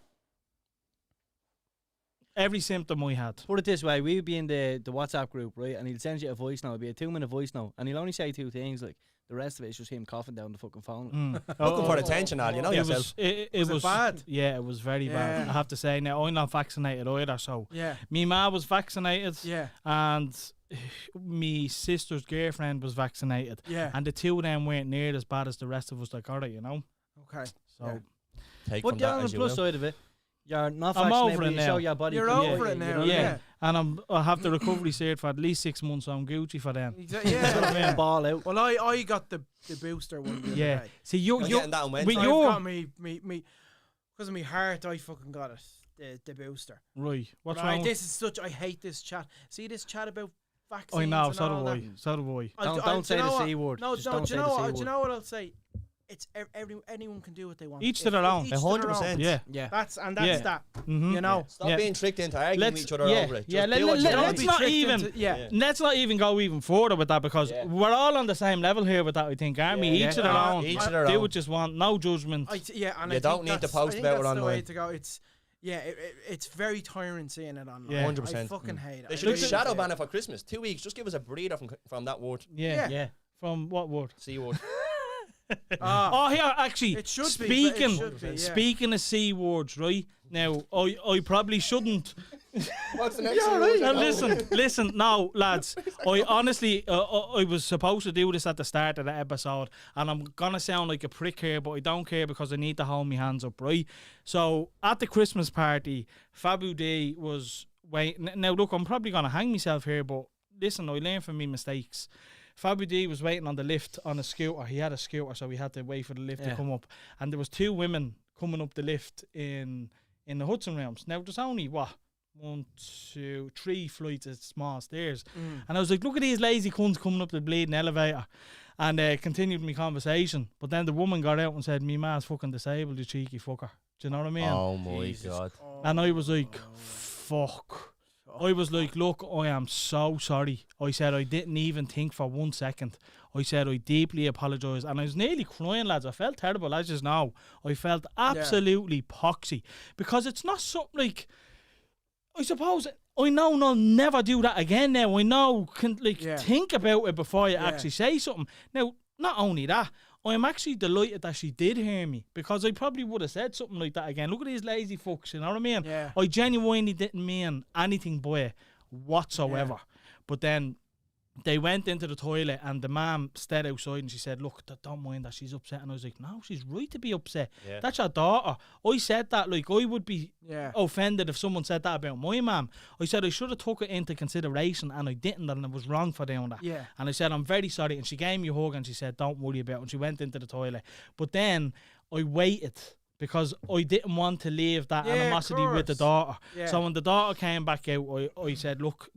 every symptom I had. Put it this way, we'd be in the WhatsApp group, right? And he'll send you a voice note. It'll be a 2-minute voice note. And he'll only say 2 things. Like, the rest of it is just him coughing down the fucking phone. Looking for attention, Al. You know yourself. It was bad? Yeah, it was very bad. I have to say. Now, I'm not vaccinated either, so Yeah. me ma was vaccinated. Yeah. And me sister's girlfriend was vaccinated. Yeah. And the 2 of them weren't near as bad as the rest of us that got it, you know? Okay. So, Take But from the that on the as you plus will. side of it, you're not I'm vaccinated, over but it you now. show your body. You're can- over it now, you know, yeah. And I have the recovery cert for at least 6 months, so I'm Gucci for them. Yeah. Ball out. Well, I got the booster one. the other Yeah. day. See, you're getting that on with Wednesday. I've your got me because of my heart. I fucking got it. The booster. right. What's Right, wrong? this is such. I hate this chat. See this chat about vaccines. I know. and So all do I. that? So do I. Don't say do you know the what? C word. No, Just no. don't Do say you the know C what? word. Do you know what I'll say? It's anyone can do what they want. Each to their own. Each to their own. 100%. Yeah. Yeah. That's Yeah. that. Mhm. You know. Stop Yeah. being tricked into arguing with each other yeah, over it. yeah, Just do what you let's want. be not tricked even. into- yeah. Let's not even go even further with that because Yeah. we're all on the same level here with that. I think, aren't we? Yeah. Each of their Yeah. own. Each of their Do own. what you want. No judgment. And You I don't think need to that's- post I think about it that's the way online. to go. It's very tiring seeing it online. Yeah. 100%. I fucking hate it. They I should really shadow do. ban it for Christmas. 2 weeks. Just give us a breather from that word. Yeah. Yeah. From what word? C word. Oh, here actually. It should be, but speaking, it should be, yeah. speaking of C words, right? Now, I probably shouldn't. What's the next word? Now listen, no, lads. I honestly, I was supposed to do this at the start of the episode, and I'm gonna sound like a prick here, but I don't care because I need to hold my hands up, right? So at the Christmas party, Fabu D was waiting. Now look, I'm probably gonna hang myself here, but listen, I learn from my mistakes. Fabu D was waiting on the lift on a scooter. He had a scooter, so we had to wait for the lift to come up, and there was 2 women coming up the lift in the Hudson Realms. Now there's only 1, 2, 3 flights of small stairs. And I was like, look at these lazy cunts coming up the bleeding elevator. And continued my conversation. But then the woman got out and said, me ma's fucking disabled, you cheeky fucker. Do you know what I mean? Oh my God. And I was like, fuck. I was like, look, I am so sorry. I said, I didn't even think for 1 second. I said, I deeply apologise. And I was nearly crying, lads. I felt terrible, as you know. I felt absolutely poxy. Because it's not something like... I suppose I know I'll never do that again now. I know think about it before you actually say something. Now, not only that, I'm actually delighted that she did hear me because I probably would have said something like that again. Look at these lazy fucks, you know what I mean? Yeah. I genuinely didn't mean anything by it whatsoever. But then they went into the toilet and the mum stayed outside and she said, look, don't mind that she's upset. And I was like, no, she's right to be upset. Yeah. That's your daughter. I said that, like, I would be offended if someone said that about my mum. I said I should have took it into consideration and I didn't, and it was wrong for doing that. Yeah. And I said, I'm very sorry. And she gave me a hug and she said, don't worry about it. And she went into the toilet. But then I waited because I didn't want to leave that animosity with the daughter. Yeah. So when the daughter came back out, I said, look,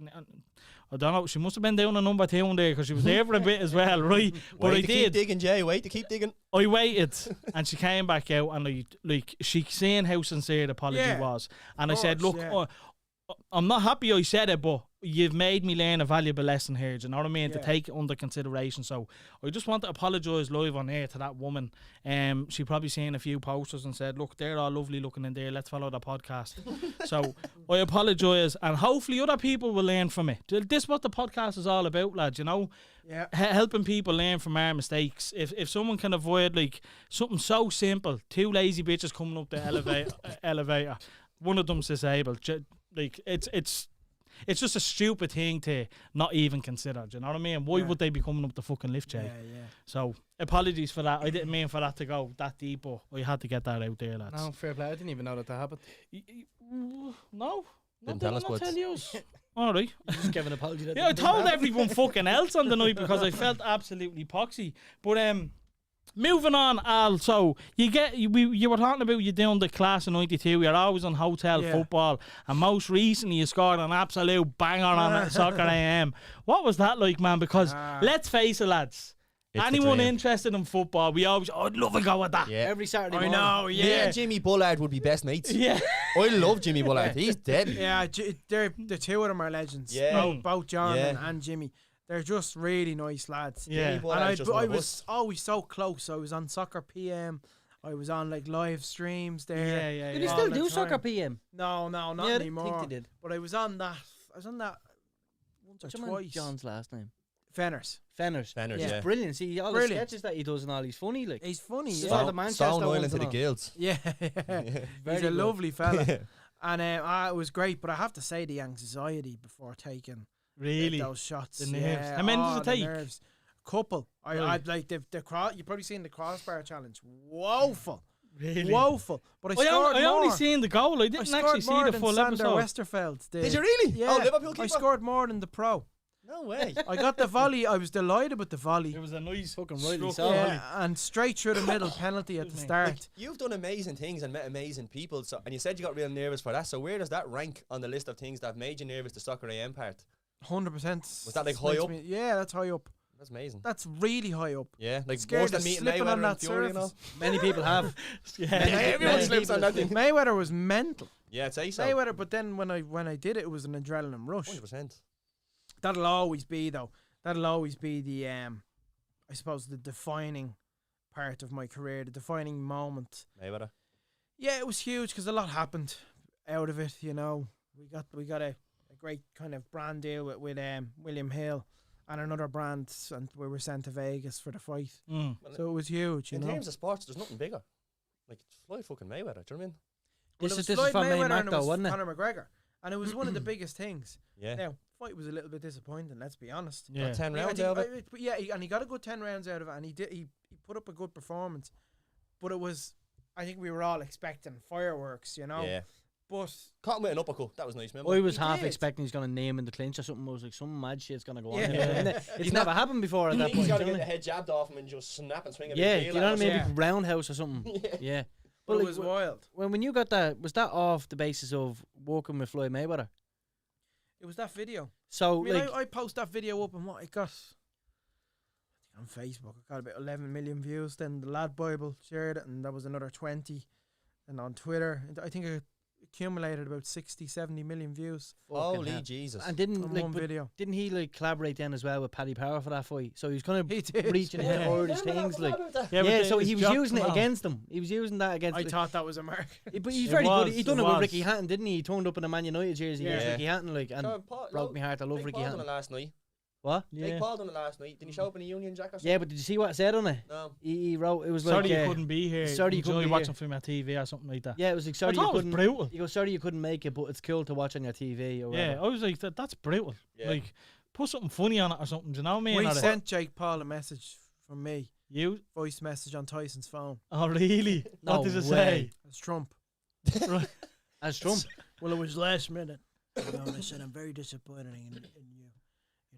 I don't know, she must have been down a number 2 there because she was there for a bit as well, right? But I Keep did. digging, Jay. Wait to keep digging. I waited and she came back out and she seen how sincere the apology was. And I said, look, I'm not happy I said it, but you've made me learn a valuable lesson here, do you know what I mean? To take it under consideration. So I just want to apologise live on air to that woman. She probably seen a few posters and said, look, they're all lovely looking in there, let's follow the podcast. So I apologise and hopefully other people will learn from it. This is what the podcast is all about, lads, you know? Yeah. Helping people learn from our mistakes. If someone can avoid like something so simple, 2 lazy bitches coming up the elevator, one of them's disabled, like it's just a stupid thing to not even consider. Do you know what I mean? Why would they be coming up the fucking lift, Jay? Yeah. So apologies for that. I didn't mean for that to go that deep, but I had to get that out there, lads. No, fair play. I didn't even know that happened. No. Didn't tell us not what. tell you. All right. Just give an apology. That Yeah, I didn't told happen. everyone fucking else on the night because I felt absolutely poxy. But Moving on, Al. So you were talking about you doing the class in '92. You're always on hotel football, and most recently you scored an absolute banger on Soccer AM. What was that like, man? Because let's face it, lads. Anyone interested in football, we always, I'd love to go with that. Yeah. Every Saturday morning. I know, Me and Jimmy Bullard would be best mates. Yeah. I love Jimmy Bullard. He's deadly. Yeah, the two of them are legends. Yeah. Both John and Jimmy. They're just really nice lads. Yeah. Jimmy Bullard's just one I of was us. always so close. I was on Soccer PM. I was on like live streams there. Yeah. Did you still do Soccer PM? No, not Yeah, anymore. I think they did. But I was on that. Once or What's your man twice. John's last name? Fenners. Fenners. Fenners, He's yeah. brilliant. See, all Brilliant. the sketches that he does and all, he's funny. Like, He's funny. Yeah. Yeah. the Manchester Stone ones Island to and the all. guilds. Yeah. Very He's a good. lovely fella. And it was great, but I have to say the anxiety before taking Really? those shots. The nerves. Yeah. How many does it the take? nerves. Couple. Right. I'd like the cross. You've probably seen the crossbar challenge. Woeful. Really? Woeful. But I scored I only more. seen the goal. I I didn't scored actually see more the than full Sander episode. Westerveld did. Did you really? Yeah. Oh, Liverpool keeper? I scored more than the pro. No way. I got the volley. I was delighted with the volley. It was a nice Fucking rightly struck so. volley. Yeah, and straight through the middle penalty at the start. Like, you've done amazing things and met amazing people, so, and you said you got real nervous for that. So where does that rank on the list of things that made you nervous, the Soccer AM part? 100%. Was that, like, high up? Yeah, that's high up. That's amazing. That's really high up. Yeah, like Scared worse of than meeting slipping on Mayweather that and Fury and all. surface. Many people have. Yeah. Everyone slips on that thing. Mayweather was mental. Yeah, I'd say so. Mayweather, but then when I did it, it was an adrenaline rush. 100%. That'll always be though. That'll always be the I suppose the defining part of my career, the defining moment. Mayweather. Yeah, it was huge because a lot happened out of it. You know, we got a great kind of brand deal with William Hill and another brand, and we were sent to Vegas for the fight. Mm. So it was huge. You In know, terms of sports, there's nothing bigger. Like, it's Floyd fucking Mayweather, do you know what I mean? Well, This it is was Floyd from main Mayweather Mac and it though, was wasn't it? Conor McGregor, and it was one of the biggest things. Yeah. Now, fight was a little bit disappointing. Let's be honest. Yeah. Got 10 Yeah, I rounds think- out of it. yeah, and he got a good 10 rounds out of it, and he put up a good performance. But it was, I think we were all expecting fireworks, you know. Yeah. But Caught him with an uppercut. That was nice, remember? I was He half did. expecting he's going to name in the clinch or something. I was like, some mad shit's going to go on. Yeah. Here. And it's never happened before at that He's point. got to you know get what the I mean? head jabbed off him and just snap and swing a Yeah, big do heel you know at what I him. mean? Yeah. Big roundhouse or something. Yeah. but like, it was wild. when you got that, was that off the basis of working with Floyd Mayweather? It was that video. So, I mean, like, I post that video up, and what it got, I think on Facebook, it got about 11 million views. Then the Lad Bible shared it, and that was another 20. And on Twitter, I think it accumulated about 60, 70 million views Holy hell. Jesus. and didn't on like, one but video. didn't he like collaborate then as well with Paddy Power for that fight? So he was kind He of did. reaching Yeah. into Irish things, like. but Yeah, so it he was was using it Jock against him. He was using that against. I thought that was a mark. But he's It very was, good. He it done it with was. Ricky Hatton, didn't he? He turned up in a Man United jersey against Yeah. Ricky Hatton, like, and So, Paul- broke my heart. I love Jake Ricky Paul done Hatton. it last night. What? Jake Yeah. Paul done it last night. Did he show up in a Union Jack or something? Yeah, but did you see what it said on it? No. He wrote it was Sorry like you couldn't be here. sorry you I'm couldn't only be watching here. film on TV or something like that. Yeah, it was like I sorry you thought it was couldn't. brutal. He goes, sorry you couldn't make it, but it's cool to watch on your TV or Yeah, whatever. I was like, that's brutal. Yeah. Like, put something funny on it or something. Do you know what I mean? We Or sent Jake Paul a message from me, you? voice message on Tyson's phone. Oh, really? No What does it way. say? It's Trump. Right. As Trump. Well, it was last minute. You know, and I said, I'm very disappointed in you.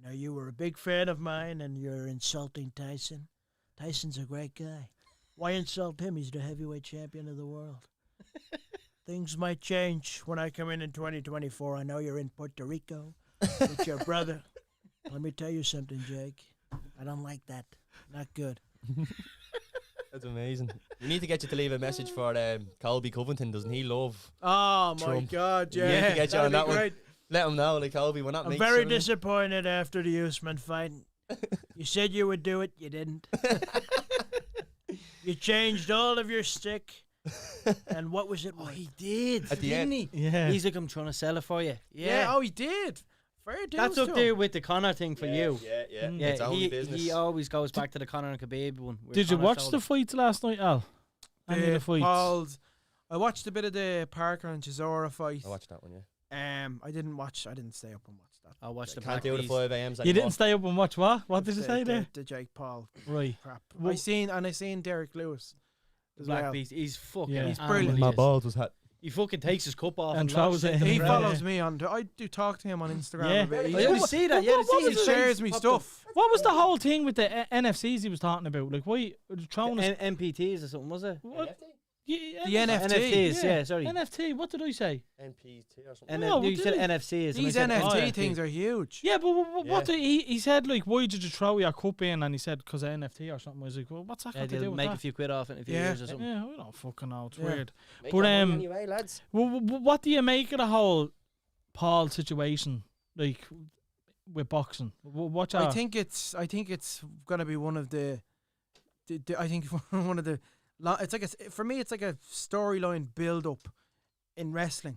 You know, you were a big fan of mine, and you're insulting Tyson. Tyson's a great guy. Why insult him? He's the heavyweight champion of the world. Things might change when I come in 2024. I know you're in Puerto Rico with your brother. Let me tell you something, Jake. I don't like that. Not good. That's amazing. We need to get you to leave a message for Colby Covington. Doesn't he love? Oh my Trump. God! We need to Yeah, get you on that'd that be one. great. Let him know, like Colby, we're not I'm mates, very you know what I mean? disappointed after the Usman fight. You said you would do it. You didn't. You changed all of your stick. And what was it? Oh, worth? he did. At the didn't end. he? Yeah. He's like, I'm trying to sell it for you. Yeah. Oh, he did. Fair dues That's to up him. there with the Connor thing for you. Yeah, yeah. Mm. Yeah, It's only he, business. he always goes back to the Conor and Khabib one. where Did you Conor watch sold the it. fights last night, Al? Any of the fights? Paul's. I watched a bit of the Parker and Chisora fight. I watched that one, yeah. I didn't stay up and watch that. I'll watch the Can't Black do the Beast. 5 a.m.s You anymore. didn't stay up and watch what? What did you say there? The Jake Paul Right. crap. Well- I seen Derek Lewis as Black well. Beast. He's fucking Yeah. he's brilliant. animal, he is. was hot. He fucking takes his cup off And and throws it in He Yeah. follows me on. I do talk to him on Instagram. Yeah. A bit. I only see that. Yeah, He shares me stuff. What was the whole thing with the NFCs he was talking about? Like, why throwing us? MPTs or something, was it? What? NFT? The NFT. NFTs, yeah, sorry. NFT. What did I say? NPT or something. And No, you what said did he- NFC. is These and I said NFT NFT. things are huge. Yeah, but what did he said? Like, why did you throw your cup in? And he said because of NFT or something. I was like, well, what's that Yeah, got to do they'll with make that? a few quid off it in a few Yeah. years or something. Yeah, I don't fucking know. It's Yeah. weird. Make But, your money um, anyway, lads. What do you make of the whole Paul situation? Like with boxing, what? I think it's gonna be one of the I think one of the. It's like for me, it's like a storyline build up in wrestling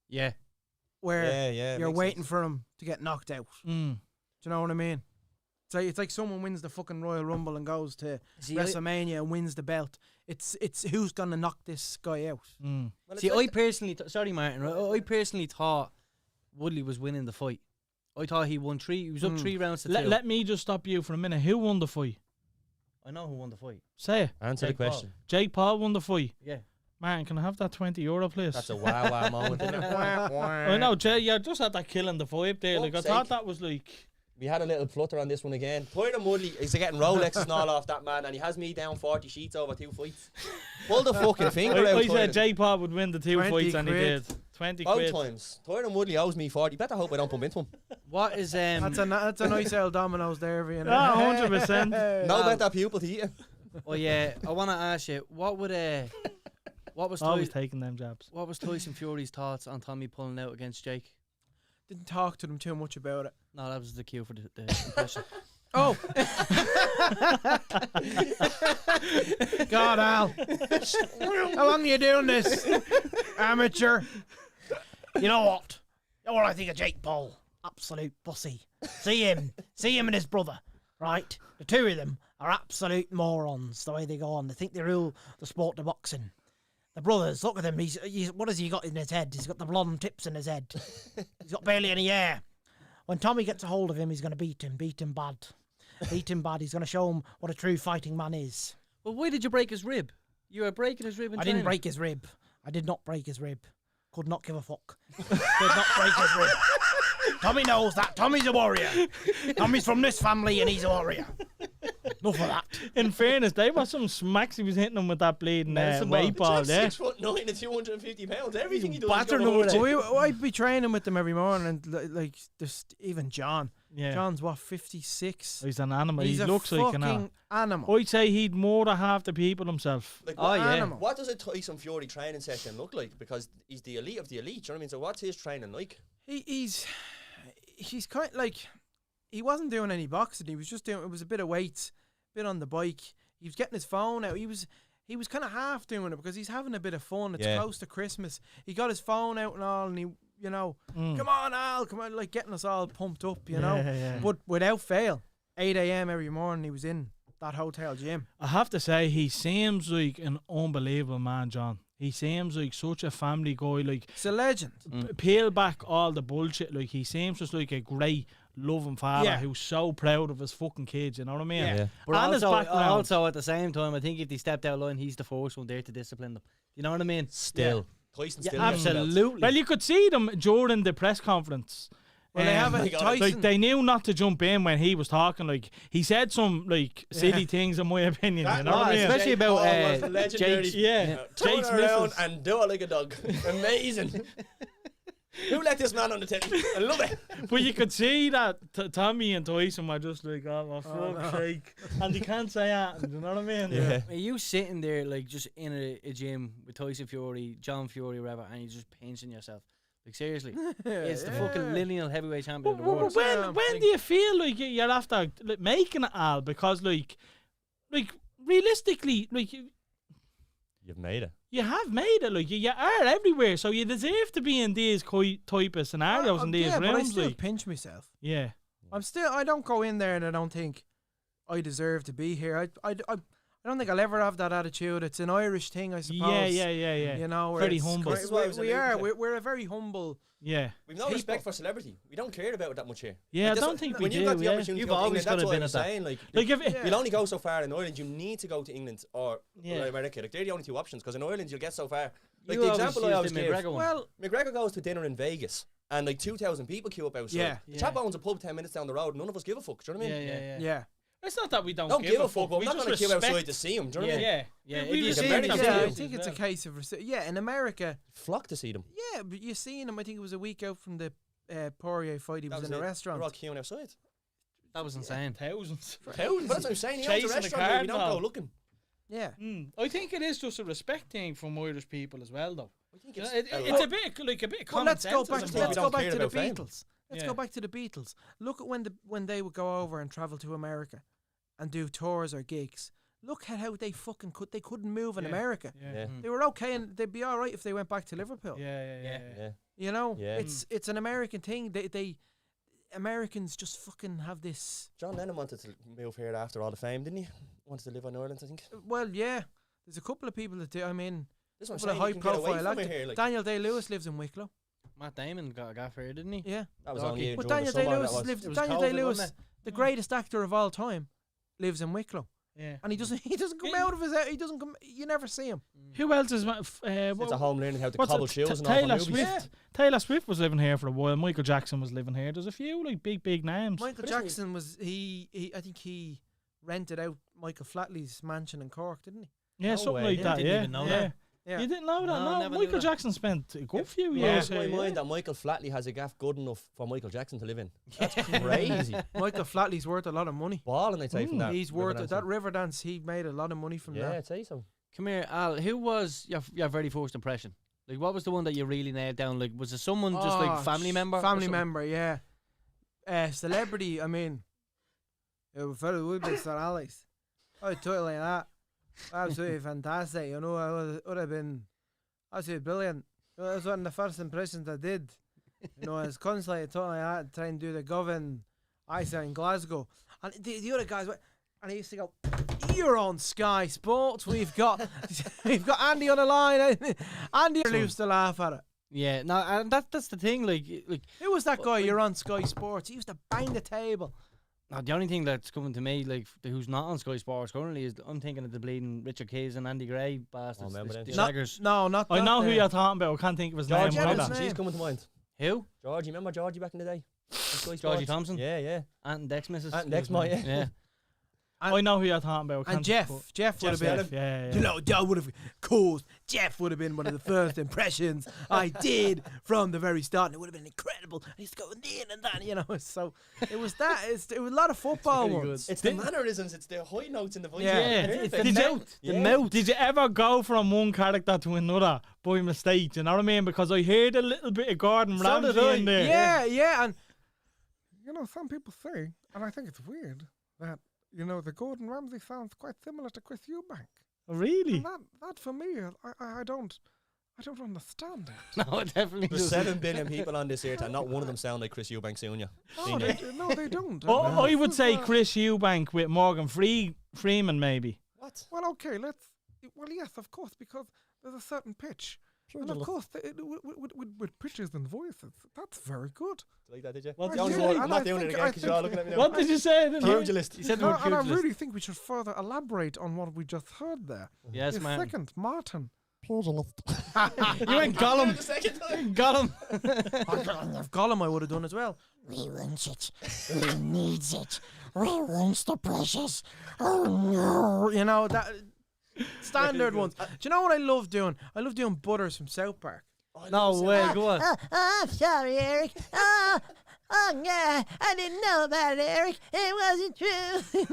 Yeah. where Yeah, you're makes waiting sense. for him to get knocked out. Do you know what I mean? It's like someone wins the fucking Royal Rumble and goes to See, WrestleMania and wins the belt. It's who's gonna knock this guy out. Well, it's See, like I personally, sorry, Martin. I personally thought Woodley was winning the fight. I thought he won three. He was up 3 rounds to 2. Let me just stop you for a minute. Who won the fight? I know who won the fight. Say it. Answer the Jake Paul. question. Jake Paul won the fight. Yeah. Man, can I have that €20, please? That's a wow moment. Isn't it? I know, Jay. You just had that killing the vibe there. Like I Fuck's thought sake. that was like. We had a little flutter on this one again. Tyron Woodley is getting Rolexes and all off that man, and he has me down 40 sheets over 2 fights. Pull the fucking finger out, I said Tyron. Jake Paul would win the 2 20 fights, and he quid. did. 20 Both quid. times. Tyron Woodley owes me 40. Better hope I don't bump into him. What is That's a nice old dominoes there, you know. Ah, 100%. No better pupil to eat him. Oh yeah, I want to ask you, what was Always taking them jabs. what was Tyson Fury's thoughts on Tommy pulling out against Jake? Didn't talk to them too much about it. No, that was the cue for the impression. Oh, God, Al, how long are you doing this, amateur? You know what? You know what I think of Jake Paul? Absolute pussy. See him and his brother, right? The two of them are absolute morons, the way they go on. They think they rule the sport of boxing. The brothers, look at him. He's what has he got in his head? He's got the blonde tips in his head. He's got barely any hair. When Tommy gets a hold of him, he's going to beat him bad. Beat him bad. He's going to show him what a true fighting man is. Well, why did you break his rib? You were breaking his rib in I didn't training. break his rib. I did not break his rib. Could not give a fuck. Did not break his rib. Tommy knows that. Tommy's a warrior. Tommy's from this family and he's a warrior. Enough of that. In fairness, they were some smacks he was hitting them with that bleeding weight ball there. 6'9" and 250 pounds. Everything he does. battering is them with going it. I'd be training with them every morning, and like just even John. Yeah. John's what 56. He's an animal. He's he a looks like an fucking animal. animal. I'd say he'd more than half the people himself. Like, Oh, what, yeah. Animal. what does a Tyson Fury training session look like? Because he's the elite of the elite. Do you know what I mean? So what's his training like? He's kind of like he wasn't doing any boxing. He was just doing. It was a bit of weights, bit on the bike. He was getting his phone out. He was kind of half doing it because he's having a bit of fun. It's Yeah. close to Christmas. He got his phone out and all, and he, you know, Mm. come on, Al, come on, like getting us all pumped up, you know. Yeah. But without fail, 8 a.m. every morning he was in that hotel gym. I have to say, he seems like an unbelievable man, John. He seems like such a family guy. Like, He's a legend. peel back all the bullshit. Like, he seems just like a great, loving father Yeah. who's so proud of his fucking kids. You know what I mean? Yeah. But And his background. also at the same time, I think if they stepped out of line, he's the first one there to discipline them. You know what I mean? Still. Tyson still gets the belt. Absolutely. Well, you could see them during the press conference. Well, they have my a God. Tyson. Like, they knew not to jump in when he was talking. Like, he said some like silly things, in my opinion. You know what I mean? especially Jake about, Paul was legendary. Jake's- Yeah, Turn Jake's around missus. and do it like a dog. Amazing. Who let this man on the telly? I love it. But you could see that Tommy and Tyson were just like, oh, for fuck's sake. And they can't say that. You know what I mean? Yeah. Are you sitting there like just in a gym with Tyson Fury, John Fury, whatever, and you're just pinching yourself? Like seriously, it's the fucking lineal heavyweight champion of the world. When do you feel like you're after like, making it, Al? Because like realistically, like You've made it. you have made it. Like you are everywhere, so you deserve to be in these type of scenarios and these yeah, but I realms. still Like, pinch myself. yeah, I don't go in there and I don't think I deserve to be here. I don't think I'll ever have that attitude. It's an Irish thing, I suppose. Yeah. You know, Very it's- humble. This is what I was We alluding are. to. We're a very humble. Yeah. We've no respect for celebrity. We don't care about it that much here. Yeah, I Like, that's don't what- think we when do. you got the Yeah. opportunity You've to go to always England, that's gotta what been I'm at that. saying. Like Like you'll only go so far in Ireland. You need to go to England or Yeah. America. Like they're the only two options. Because in Ireland you'll get so far. Like You the always example I used always the give. McGregor one. Well, McGregor goes to dinner in Vegas and like 2,000 people queue up outside. Yeah. The chap owns a pub 10 minutes down the road. None of us give a fuck. Do you know what I mean? Yeah. yeah. It's not that we don't Don't give a fuck. But We we're not just going to queue outside respect. to see him. Do you know what I mean? Yeah. Yeah, We if you respect see him, them you Yeah, see I him. think it's a case of yeah. In America, Flock to see them. yeah, but you seen him. I think it was a week out from the Poirier fight. He That was in a it. restaurant. We're all queuing outside. That was insane. Thousands. Thousands. But that's what I'm saying. He owns a Chasing the restaurant here. We don't cardinal. go looking. Yeah. I think it is just a respect thing from Irish people as well, though. I think You know, it's it's a bit like a bit Well, common let's go sense, back. I to- suppose. Let's we go don't back care to the about fame. Beatles. Let's Yeah. go back to the Beatles. Look at when they would go over and travel to America and do tours or gigs. Look at how they fucking they couldn't move in Yeah. America. Yeah. They were okay and they'd be all right if they went back to Liverpool. Yeah. Yeah. You know, Yeah. it's an American thing. They Americans just fucking have this. John Lennon wanted to move here after all the fame, didn't he? Wanted to live on Ireland, I think. Well, yeah. There's a couple of people that do. I mean, This one's couple of saying you can get away high-profile from it actors. here. Like, Daniel Day-Lewis lives in Wicklow. Matt Damon got a gaff here, didn't he? Yeah, that was Doggy. only but during Daniel the summer, Day-Lewis that was. lived. It was Daniel COVID, Day-Lewis, wasn't the greatest actor of all time, lives in Wicklow, Yeah. and he doesn't come Yeah. out of his. He doesn't come. You never see him. Who else is? It's a home learning how to what's cobble it? shoes and all Taylor for movies. Swift. Taylor Swift was living here for a while. Michael Jackson was living here. There's a few like big names. Michael But isn't he- Jackson was I think he rented out Michael Flatley's mansion in Cork, didn't he? Yeah, No something way. like that. Didn't Yeah, even know yeah. that. Yeah. You didn't know that? No, No, never knew Michael that. Jackson spent a good few Yeah, years blows my here. mind that Michael Flatley has a gaff good enough for Michael Jackson to live in. That's crazy. Michael Flatley's worth a lot of money. Balling, I'd say, from that. He's worth it. That river dance. He made a lot of money from Yeah, that. I'd say so. Come here, Al. Who was your very first impression? Like, what was the one that you really nailed down? Like, was it someone just like family member? or Family something? member, yeah. Celebrity. I mean, it would be Sir Alex. I'd do it like that. Absolutely fantastic. You know, I would have been absolutely brilliant. You know, that was one of the first impressions I did. You know, as constantly something like that, try and do the Govan ISA in Glasgow. And the other guys, and he used to go, "You're on Sky Sports. We've got Andy on the line." Andy used to laugh at it. Yeah, no, and that's the thing. Like Who was that guy? You're on Sky Sports. He used to bang the table. the only thing that's coming to me, like who's not on Sky Sports currently, is I'm thinking of the bleeding Richard Keys and Andy Gray bastards, remember the them. shaggers. No, not I that know who there. you're talking about. I can't think of his Georgie name. Thompson. either. name. She's coming to mind. Who? Georgie, remember Georgie back in the day? On Sky Georgie Sports? Thompson? Yeah, yeah. Aunt and Dex missus. Aunt and Dex, mate, yeah. Yeah. I know who you're talking about. I And can't- Jeff would have been. Yeah. You know, that would have caused. Jeff would have been one of the first impressions I did from the very start, and it would have been incredible. I used to go in and that, you know. So it was that. It was a lot of football ones. It's the mannerisms, it's the high notes in the voice. Yeah. Perfect. Did you- The mouth. Did you ever go from one character to another by mistake? You know what I mean? Because I heard a little bit of Gordon So Ramsay did I. in there. Yeah, and You know, some people say, and I think it's weird, that, you know, the Gordon Ramsay sounds quite similar to Chris Eubank. Really? And that for me, I don't understand it. No, it definitely There's doesn't. 7 billion people on this earth and not one of them sound like Chris Eubank Senior. No, they don't. Oh, And, I would this say is, Chris Eubank with Morgan Freeman, maybe. What? Well, okay, well, yes, of course, because there's a certain pitch. And of course, with pitches and voices, that's very good. Like that, did you? What I did you really- say? I'm and not I doing it think- again I because you're all think- looking at me now. What did you say? Pugilist. He said the word And I pugilist. really think we should further elaborate on what we just heard there. Yes, The man. second, Martin. You went Gollum. Gollum. if Gollum I would have done as well. We want it. We need it. We want the precious. Oh no. You know that standard ones. Do you know what I love doing? I love doing Butters from South Park. No way, go on. I'm sorry, Eric. Oh, yeah. I didn't know about it, Eric. It wasn't true.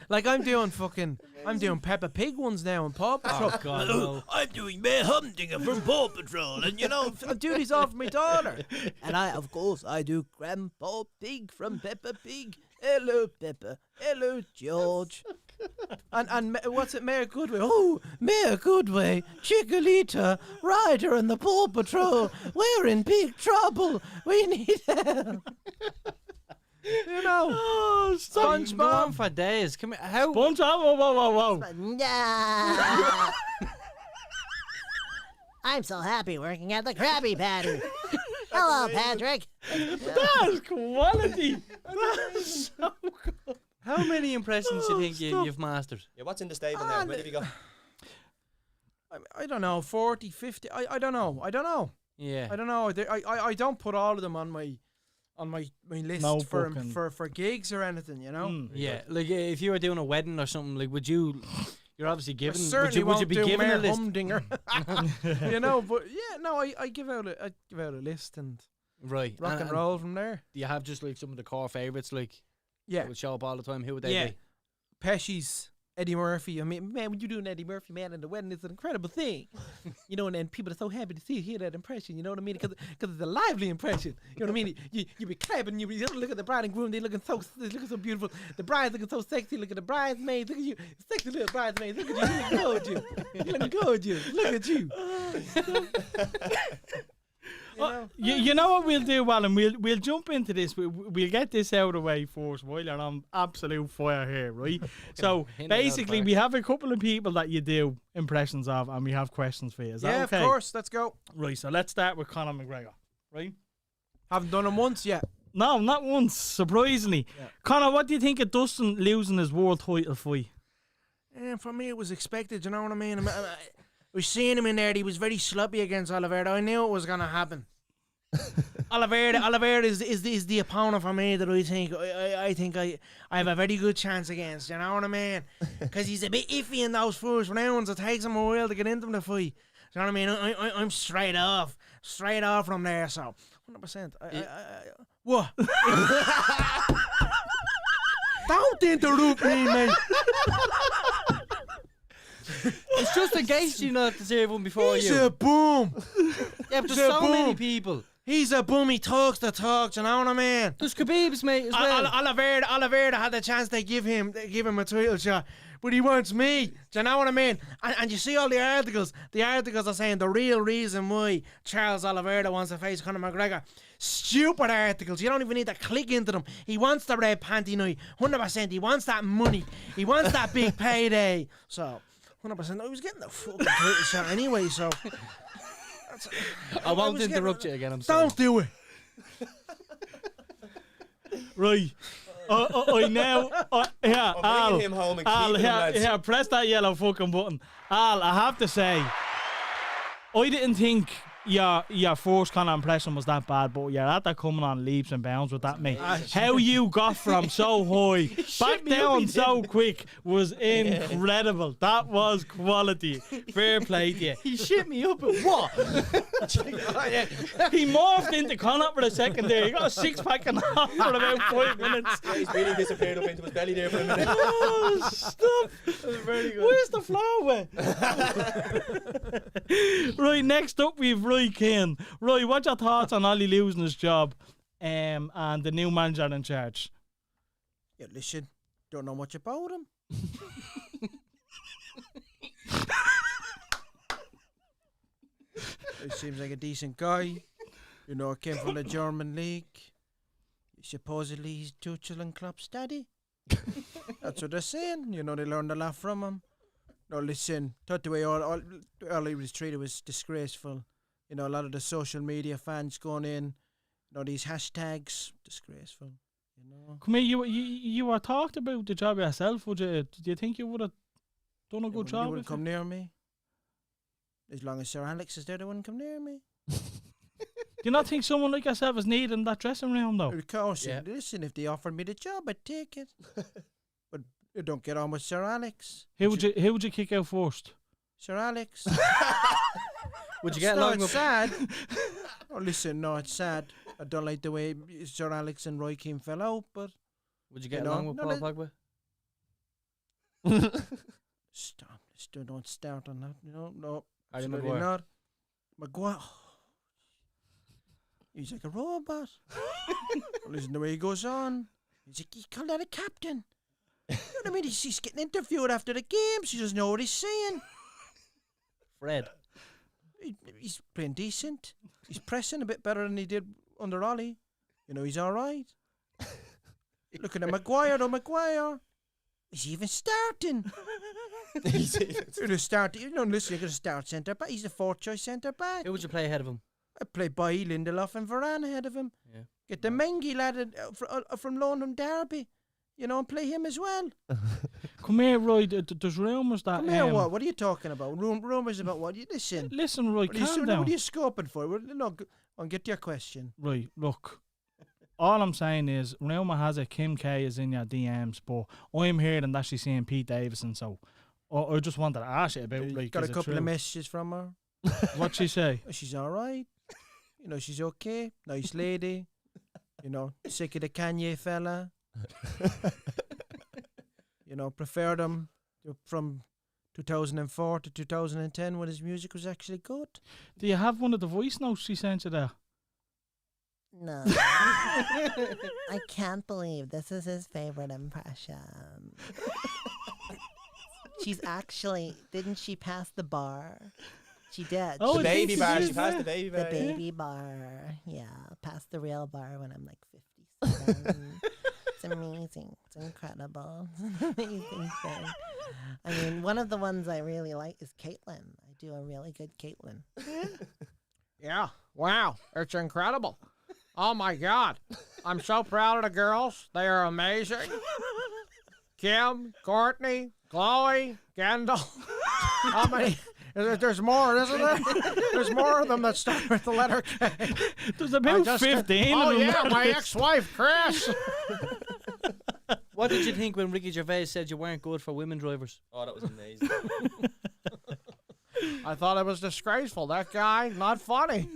Like I'm doing Peppa Pig ones now in Paw Patrol. Oh, God, no. I'm doing Mayor Humdinger from Paw Patrol, and you know I do these all for my daughter. And of course, I do Grandpa Pig from Peppa Pig. Hello, Peppa. Hello, George. And what's it, Mayor Goodway? Oh, Mayor Goodway, Chicolita, Ryder, and the Paw Patrol. We're in big trouble. We need help. You know. Oh, stop. Go on for days. Come here. How? SpongeBob, whoa. Yeah. I'm so happy working at the Krabby Patty. Hello, Patrick. That's quality. That's so good. How many impressions do you think you've mastered? Yeah, what's in the stable now? Where have you got? I don't know, 40, 50. I don't know. Yeah. I don't know. I don't put all of them on my list No for booking. for gigs or anything, you know. Yeah. Like if you were doing a wedding or something, like would you? You're obviously I given. certainly Would you won't be do given a Mayor list? Humdinger. You know, but yeah, no, I give out a list and Right. rock and roll from there. Do you have just like some of the core favorites, like Yeah, that would show up all the time? Who would they yeah. be? Pesci's, Eddie Murphy. I mean, man, when you do an Eddie Murphy, man, in the wedding, it's an incredible thing. You know, and people are so happy to hear that impression. You know what I mean? Because it's a lively impression. You know what I mean? You be clapping. You look at the bride and groom. They looking so beautiful. The bride's looking so sexy. Look at the bridesmaids. Look at you, sexy little bridesmaids. Look at you. You looking gorgeous. Look at you. You know what we'll do, Alan? We'll jump into this. We'll get this out of the way first while you're on absolute fire here, right? So basically, we have a couple of people that you do impressions of, and we have questions for you. Is that okay? Of course. Let's go. Right. So let's start with Conor McGregor. Right? Haven't done them once yet. No, not once. Surprisingly, Conor, what do you think of Dustin losing his world title fight? And for me, it was expected. You know what I mean? We seen him in there. He was very sloppy against Oliveira. I knew it was gonna happen. Oliveira is the opponent for me that I think I have a very good chance against. You know what I mean? Because he's a bit iffy in those first rounds. It takes him a while to get into the fight. You know what I mean? I'm straight off from there. So 100%. What? Don't interrupt me, mate. It's just in case you not to say everyone before He's you. a boom. Yeah, but there's a so many boom. people. He's a boom. He talks the talk. You know what I mean? There's Khabib's mate as well. Oliveira had the chance to give him a title shot, but he wants me. Do you know what I mean? And you see all the articles. The articles are saying the real reason why Charles Oliveira wants to face Conor McGregor. Stupid articles. You don't even need to click into them. He wants the red panty night. 100%. He wants that money. He wants that big payday. So 100%. I was getting the fucking title shot anyway. So. I won't interrupt you again. I'm sorry. Don't do it. Right. I now. Yeah, I'm Al. bringing him home and Al, keeping him, lads. here, press that yellow fucking button. Al, I have to say, I didn't think your first kind of impression was that bad, but you're at that coming on leaps and bounds with that, mate. How you got from so high back down so quick was incredible. That was quality. Fair play to you. He shit me up at what? He morphed into Conor for a second there. He got a six-pack and a half for about 5 minutes. Yeah, he's really disappeared up into his belly there for a minute. Oh, stop. Very good. Where's the flower? Right, next up we've Roy Keane. Roy, what's your thoughts on Ollie losing his job and the new manager in charge? Yeah, listen, don't know much about him. He seems like a decent guy. You know, came from the German league. Supposedly he's Tuchel and Klopp's daddy. That's what they're saying. You know, they learned a lot from him. No, listen, thought the way all he was treated was disgraceful. You know, a lot of the social media fans going in, you know, these hashtags, disgraceful. You know. Come here, you were talked about the job yourself. Do you think you would have done a good job? You wouldn't come near me. As long as Sir Alex is there, they wouldn't come near me. Do you not think someone like yourself is needed in that dressing room, though? Of course. Yeah. Listen, if they offered me the job, I'd take it. But you don't get on with Sir Alex. Who would you kick out first? Sir Alex. Would you get along with? It's sad. Oh, listen, no, it's sad. I don't like the way Sir Alex and Roy Keane fell out, but Would you get along with Paul Pogba? Stop. Still don't start on that. You know, no. Harry Absolutely Maguire. not. Maguire. He's like a robot. Listen, the way he goes on. He's like, he called that a captain. You know what I mean? He's getting interviewed after the games. He doesn't know what he's saying. Fred. He's playing decent. He's pressing a bit better than he did under Ollie. You know, he's all right. Looking at Maguire, though, Maguire. Is he even starting? He's going to start. You know, listen, you're going to start centre back. He's the 4th choice centre back. Who would you play ahead of him? I'd play Bailly, Lindelof, and Foran ahead of him. Yeah. Get the Mengi lad from London Derby. You know, and play him as well. Come here, Roy. There's rumours that. Come here, what? What are you talking about? Rumours about what? You listen. Listen, Roy, calm down. What are you scoping for? Well, no, I'll get to your question. Right, look. All I'm saying is, rumour has it Kim K is in your DMs, but I'm hearing that she's seeing Pete Davidson, so I just wanted to ask you about. Like, got a couple of messages from her. What'd she say? She's all right. You know, she's okay. Nice lady. You know, sick of the Kanye fella. You know, preferred him from 2004 to 2010 when his music was actually good. Do you have one of the voice notes she sent you there? No. I can't believe this is his favorite impression. She's actually, didn't she pass the bar? She did. Oh, the baby bar. She passed the baby bar. The baby bar. Yeah, past the real bar when I'm like 57. It's amazing. It's incredible. It's an amazing thing. I mean, one of the ones I really like is Caitlin. I do a really good Caitlin. Yeah. Wow. It's incredible. Oh my God. I'm so proud of the girls. They are amazing. Kim, Courtney, Chloe, Kendall. How many? There's more, isn't there? There's more of them that start with the letter K. There's about 15 Oh of them. yeah, my ex-wife, Chris. What did you think when Ricky Gervais said you weren't good for women drivers? Oh, that was amazing. I thought it was disgraceful. That guy, not funny.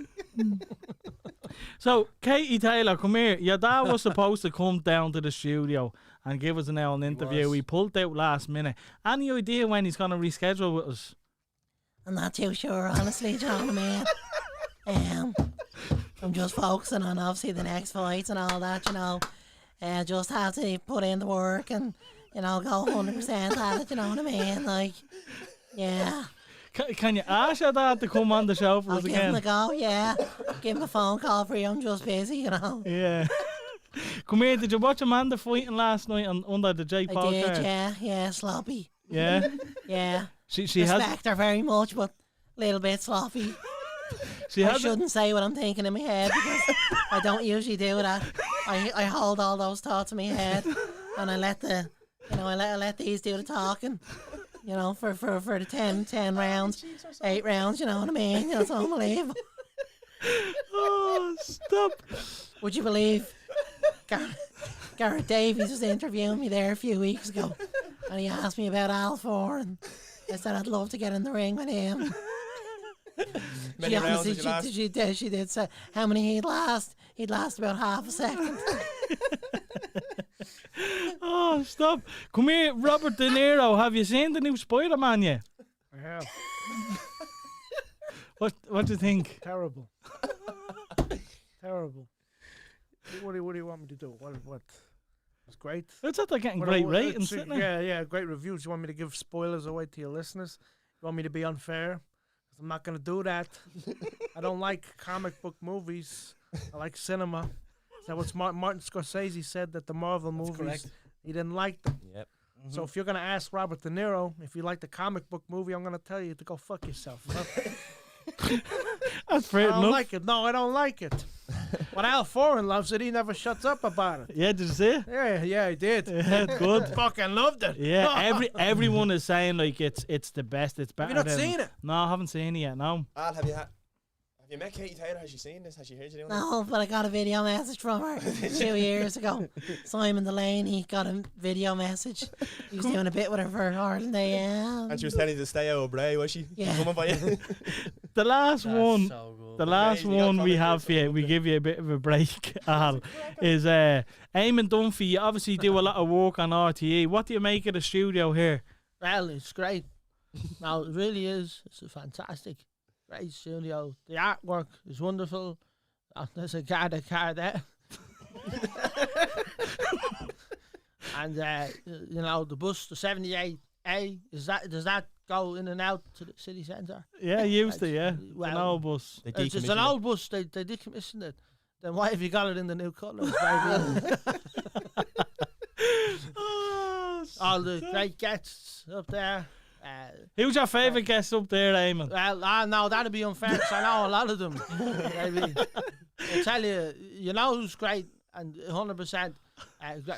So, Katie Taylor, come here. Your dad was supposed to come down to the studio and give us an interview. We pulled out last minute. Any idea when he's going to reschedule with us? I'm not too sure, honestly, John, man. I'm just focusing on, obviously, the next fights and all that, you know. Just have to put in the work and, you know, go 100% at it, you know what I mean? Like, yeah. Can you ask your dad to come on the show for I'll us give again? him a go, yeah. Give him a phone call for you. I'm just busy, you know. Yeah. Come here, did you watch Amanda fighting last night under the Jake Paul I did, card? yeah, sloppy. Yeah? Yeah. She respect her very much, but a little bit sloppy. I shouldn't say what I'm thinking in my head because I don't usually do that. I hold all those thoughts in my head and I let I let these do the talking. You know, for the 10 rounds, 8 rounds, you know what I mean? It's unbelievable. Oh, stop. Would you believe Gareth Davies was interviewing me there a few weeks ago and he asked me about Al Foran and I said I'd love to get in the ring with him. Many rounds did you last? She did say how many he'd last. He'd last about half a second. Oh, stop. Come here, Robert De Niro. Have you seen the new Spider-Man yet? I have. What do you think? Terrible. Terrible. What do you want me to do? What? It's great. It's not like getting great ratings, isn't it? Yeah, great reviews. You want me to give spoilers away to your listeners? You want me to be unfair? 'Cause I'm not going to do that. I don't like comic book movies. I like cinema. That was Martin Scorsese said that the Marvel movies, correct. he didn't like them. Yep. Mm-hmm. So if you're going to ask Robert De Niro if you like the comic book movie, I'm going to tell you to go fuck yourself. That's fair I don't enough. like it. No, I don't like it. When Al Foran loves it, he never shuts up about it. Yeah, did you see it? Yeah, he did. Yeah, good. Fucking loved it. Yeah, everyone is saying like it's the best. It's better. Have you not than, seen it? No, I haven't seen it yet. No. Al, have you met Katie Taylor? Has she seen this? Has she heard you doing No, but I got a video message from her 2 years ago. Simon Delaney got a video message. He was doing a bit with her for Ireland AM. And she was telling you to stay out of Bray, was she? Yeah. Coming by you. The last one, So good. the last Amazing. You got one we Colin have Firth. here, we give you a bit of a break, Al, is Eamon Dunphy. You obviously do a lot of work on RTE. What do you make of the studio here? Well, it's great. No, it really is. It's a fantastic, great studio. The artwork is wonderful. There's a car there. And, you know, the bus, the 78A, does that go in and out to the city centre? Yeah, used to, yeah. Well, An old bus. It's an old bus. They decommissioned it. Then why have you got it in the new colours, baby? all the great guests up there. Who's your favourite guest up there, Eamon? Well, no, that'd be unfair 'cause I know a lot of them. I tell you, you know who's great and 100%.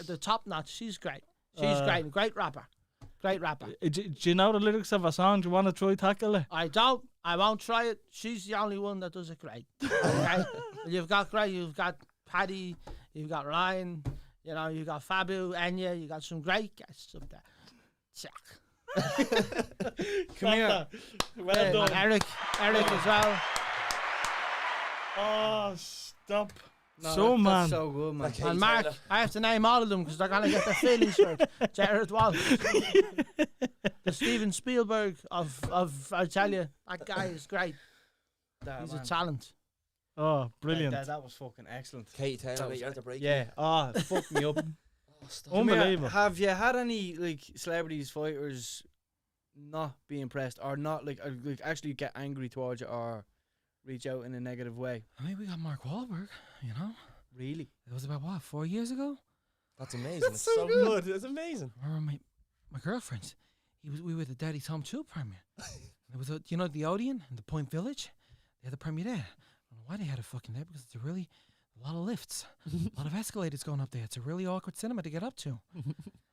The top notch. She's great. She's great. Great rapper. Great rapper. Do you know the lyrics of a song? Do you want to try tackle it? I don't. I won't try it. She's the only one that does it great. Okay? You've got great. You've got Paddy. You've got Ryan. You know, you've got Fabu, Enya. You got some great guests up there. Come here. Well done. Eric as well. Oh, stop. No, man. That's so good, man. Okay, And Mark, Tyler. I have to name all of them because they're going to get their feelings hurt. Jared Wallace. The Steven Spielberg of, I tell you, that guy is great. He's a talent. Oh, brilliant. That was fucking excellent. Katie Taylor, mate, you're at the break. Yeah. Oh, it fucked me up. Come here, Unbelievable. have you had any like celebrities, fighters, not be impressed or not like actually get angry towards you or reach out in a negative way? I mean, we got Mark Wahlberg, you know? Really? It was about, what, 4 years ago? That's amazing. It's so good. It's amazing. I remember my girlfriend's. We were at the Daddy's Home 2 premiere. There was you know, the Odeon in the Point Village? They had the premiere there. I don't know why they had it fucking there, because it's a lot of lifts, a lot of escalators going up there. It's a really awkward cinema to get up to.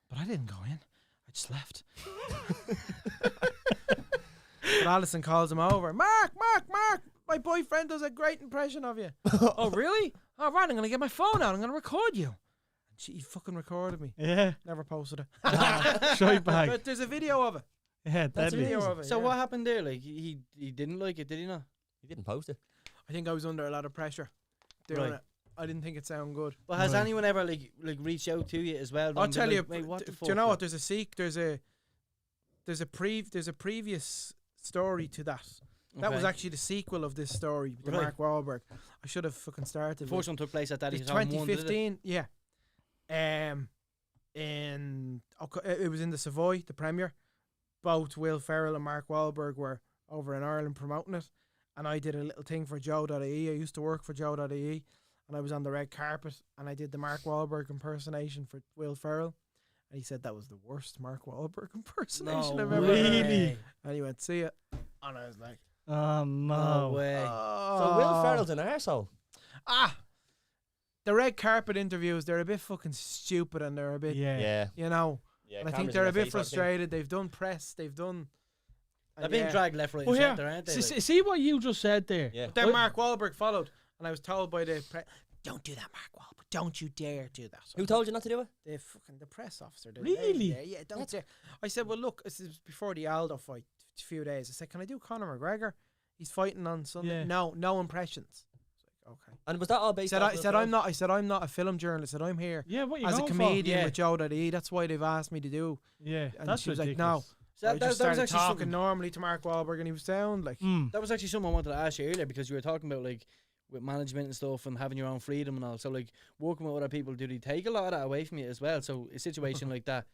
But I didn't go in. I just left. But Alison calls him over. Mark, my boyfriend does a great impression of you. Oh, really? All right, I'm going to get my phone out. I'm going to record you. He fucking recorded me. Yeah. Never posted it. Straight back. But there's a video of it. Yeah, That's a deadly. video of it. So yeah. what happened there? Like he didn't like it, did he not? He didn't post it. I think I was under a lot of pressure doing it. I didn't think it sounded good. But has anyone ever like reached out to you as well? I'll and tell been you. like, "Mate, what the Do fuck?" you know what? There's a previous story to that. That was Okay. actually the sequel of this story, the Right. Mark Wahlberg. I should have fucking started. The first one took place at Daddy's It's Home 1, did it? 2015. Yeah. It was in the Savoy, the premiere. Both Will Ferrell and Mark Wahlberg were over in Ireland promoting it, and I did a little thing for Joe.ie. I used to work for Joe.ie, and I was on the red carpet, and I did the Mark Wahlberg impersonation for Will Ferrell, and he said that was the worst Mark Wahlberg impersonation I've ever heard. Really? And he went, "See it," and I was like, Oh, no. No way. So Will Ferrell's an arsehole. The red carpet interviews, they're a bit fucking stupid, and they're a bit, Yeah. you know. Yeah, And I think cameras in they're a their bit face, I think. frustrated. They've done press. They've done. They're being dragged left, right, Oh, and yeah. centre, aren't they? like? See what you just said there? Yeah. Then Mark Wahlberg followed, and I was told by the don't do that, Mark Wahlberg. Don't you dare do that. So Who told you not to do it? the press officer? Really? Yeah, don't dare. I said, well, look, this is before the Aldo fight, a few days. I said, can I do Conor McGregor? He's fighting on Sunday. Yeah. No impressions. I was like, okay. And was that all based I off said, Will Ferrell? I'm not a film journalist. I said, I'm here Yeah, what you as a going comedian Yeah. with Joe.e. That's why they've asked me to do. For? Yeah, And that's she was ridiculous. like, no. So I that just was started actually talking something. normally to Mark Wahlberg, and he was sound like. That was actually something I wanted to ask you earlier because you were talking about like with management and stuff and having your own freedom and all. So like working with other people, do they take a lot of that away from you as well? So a situation like that,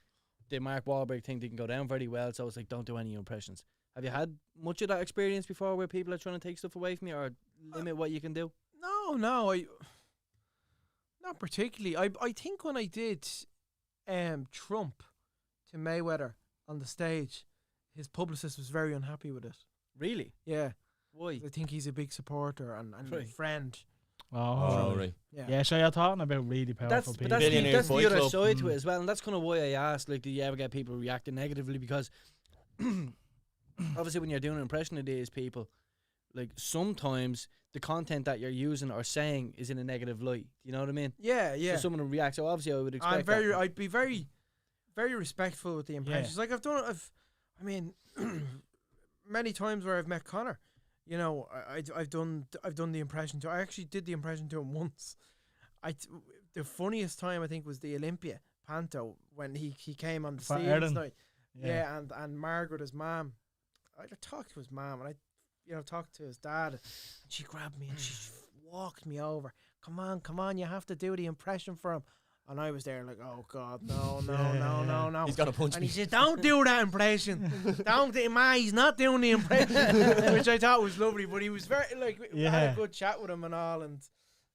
the Mark Wahlberg thing didn't go down very well. So it's like, don't do any impressions. Have you had much of that experience before where people are trying to take stuff away from you or limit what you can do? No, not particularly. I think when I did Trump to Mayweather on the stage, his publicist was very unhappy with it. Really? Yeah. Why? I think he's a big supporter and Right. friend. Oh, right. Yeah. yeah. So you're talking about really powerful people. Billionaires That's the Fight other Club. side to it as well, and that's kind of why I asked, like, do you ever get people reacting negatively? Because obviously when you're doing an impression of these people, like, sometimes the content that you're using or saying is in a negative light. You know what I mean? Yeah, yeah. So someone will react. So obviously I would expect I'd be very, very respectful with the impressions. Like I mean, many times where I've met Conor, you know, I've done the impression to. I actually did the impression to him once. The funniest time I think was the Olympia Panto when he came on the For stage Ireland. night. Yeah. Yeah, and Margaret, his mom, I talked to his mom and I talked to his dad, and she grabbed me and she walked me over. Come on, you have to do the impression for him. And I was there like, oh God, no. He's gonna punch And me. he said, don't do that impression. He's not doing the impression. Which I thought was lovely, but he was very, like, we had a good chat with him and all, and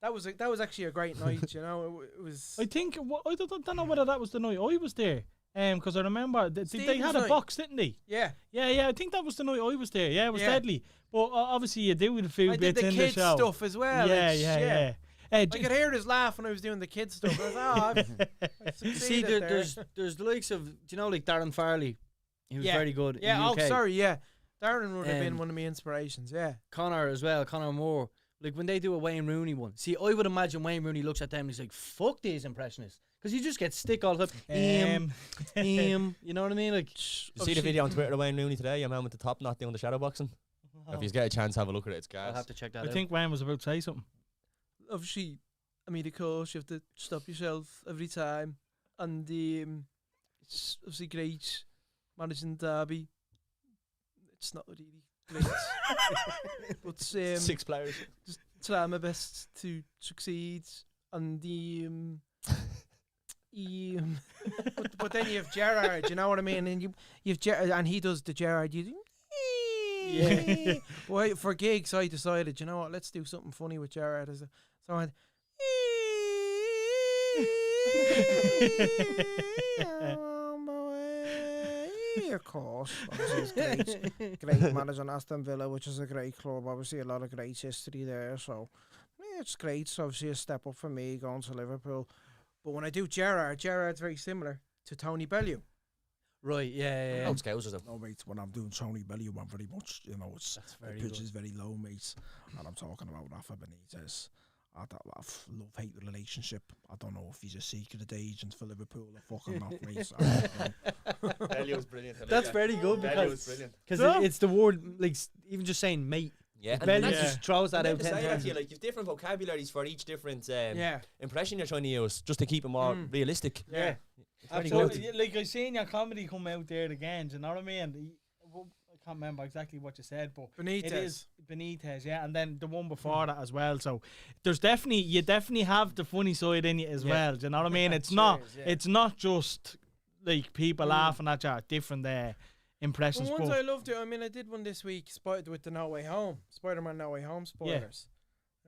that was actually a great night, you know. It was. I think I don't know whether that was the night I was there. Because I remember they had a night. box, didn't they? Yeah. Yeah. I think that was the night I was there. Yeah, it was Yeah. deadly. But obviously you do the food I did bits the in kids the show. stuff as well. Yeah. I could hear his laugh when I was doing the kids stuff. I was, I've See, succeeded there. there's the likes of, do you know, like Darren Farley? He was very good. Yeah. in the Oh, UK. sorry. Yeah. Darren would have been Um, one of my inspirations. Yeah. Connor as well, Connor Moore. Like when they do a Wayne Rooney one. See, I would imagine Wayne Rooney looks at them and he's like, fuck these Impressionists. Because you just get stick all the time. You know what I mean? Like, You see the video on Twitter of Wayne Rooney today? Your man with the top knot doing the shadow boxing. If you get a chance, have a look at it. It's gas. I'll have to check that I out. think Wayne was about to say something. Obviously, I mean, of course, you have to stop yourself every time. And it's obviously great managing Derby. It's not really great. But 6 players. just try my best to succeed. And but then you have Gerard, you know what I mean? And you have Gerard, and he does the Gerard. You do, Yeah. well, for gigs, I decided, you know what? Let's do something funny with Gerard. So I went. Of course, obviously it's great managing Aston Villa, which is a great club. Obviously, a lot of great history there. So yeah, it's great. It's obviously a step up for me going to Liverpool. But when I do Gerard's very similar to Tony Bellew. Right, yeah. No scousers though. No, mate, when I'm doing Tony Bellew, I'm very much, you know, it's the pitch is very low, mate. And I'm talking about Rafa Benitez. I love hate relationship. I don't know if he's a secret agent for Liverpool or fucking not, mate. Bellew's brilliant. That's very good Bellew's brilliant. because it's the word, like, even just saying mate. Yeah, Bellew that's just throws that out to 10 say that times. to you, like you've different vocabularies for each different Yeah. impression you're trying to use, just to keep it more realistic. Yeah. It's very So, good. like I seen your comedy come out there again. Do you know what I mean? I can't remember exactly what you said, but Benitez. it is Benitez, yeah, and then the one before that as well. So there's you definitely have the funny side in you as well. Do you know what I mean? It's not just like people laughing at you. Different impressions. Well, ones but I loved it. I mean, I did one this week, with the No Way Home, Spider-Man No Way Home spoilers.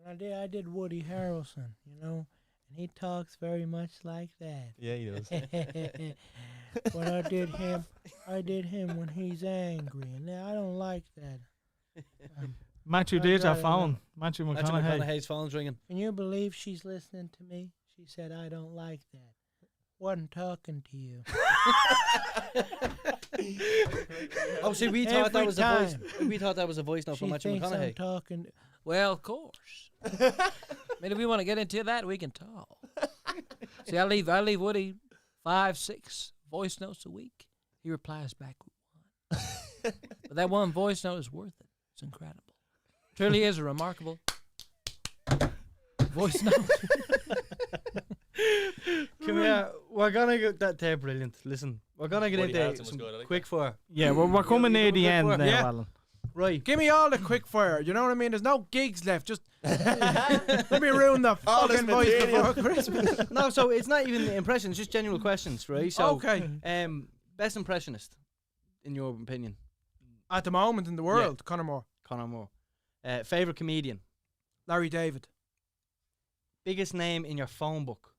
And I did Woody Harrelson, you know, and he talks very much like that. Yeah, he does. But I did him when he's angry, and I don't like that. Matthew did your phone. Matthew McConaughey. McConaughey's phone's ringing. Can you believe she's listening to me? She said, I don't like that. Wasn't talking to you. Oh, see, we thought that was a voice. We thought that was a voice note She from Matthew thinks I'm McConaughey. talking. Well, of course. I mean, if we want to get into that, we can talk. See, I leave Woody 5, 6 voice notes a week. He replies back with 1. But that one voice note is worth it. It's incredible. Truly is a remarkable voice note. Come here. We're gonna get that. They're brilliant. Listen, we're gonna get Woody into Harrelson was some good, I like quick fire. Yeah, we're coming near the end now, Yeah. Alan. Right. Give me all the quick fire. You know what I mean? There's no gigs left. Just let me ruin the All this fucking voice material. before Christmas. No, so it's not even the impressions, just general questions, right? So, Okay. Best impressionist, in your opinion, At the moment in the world, Conor Moore, Conor Moore. Favorite comedian, Larry David, biggest name in your phone book.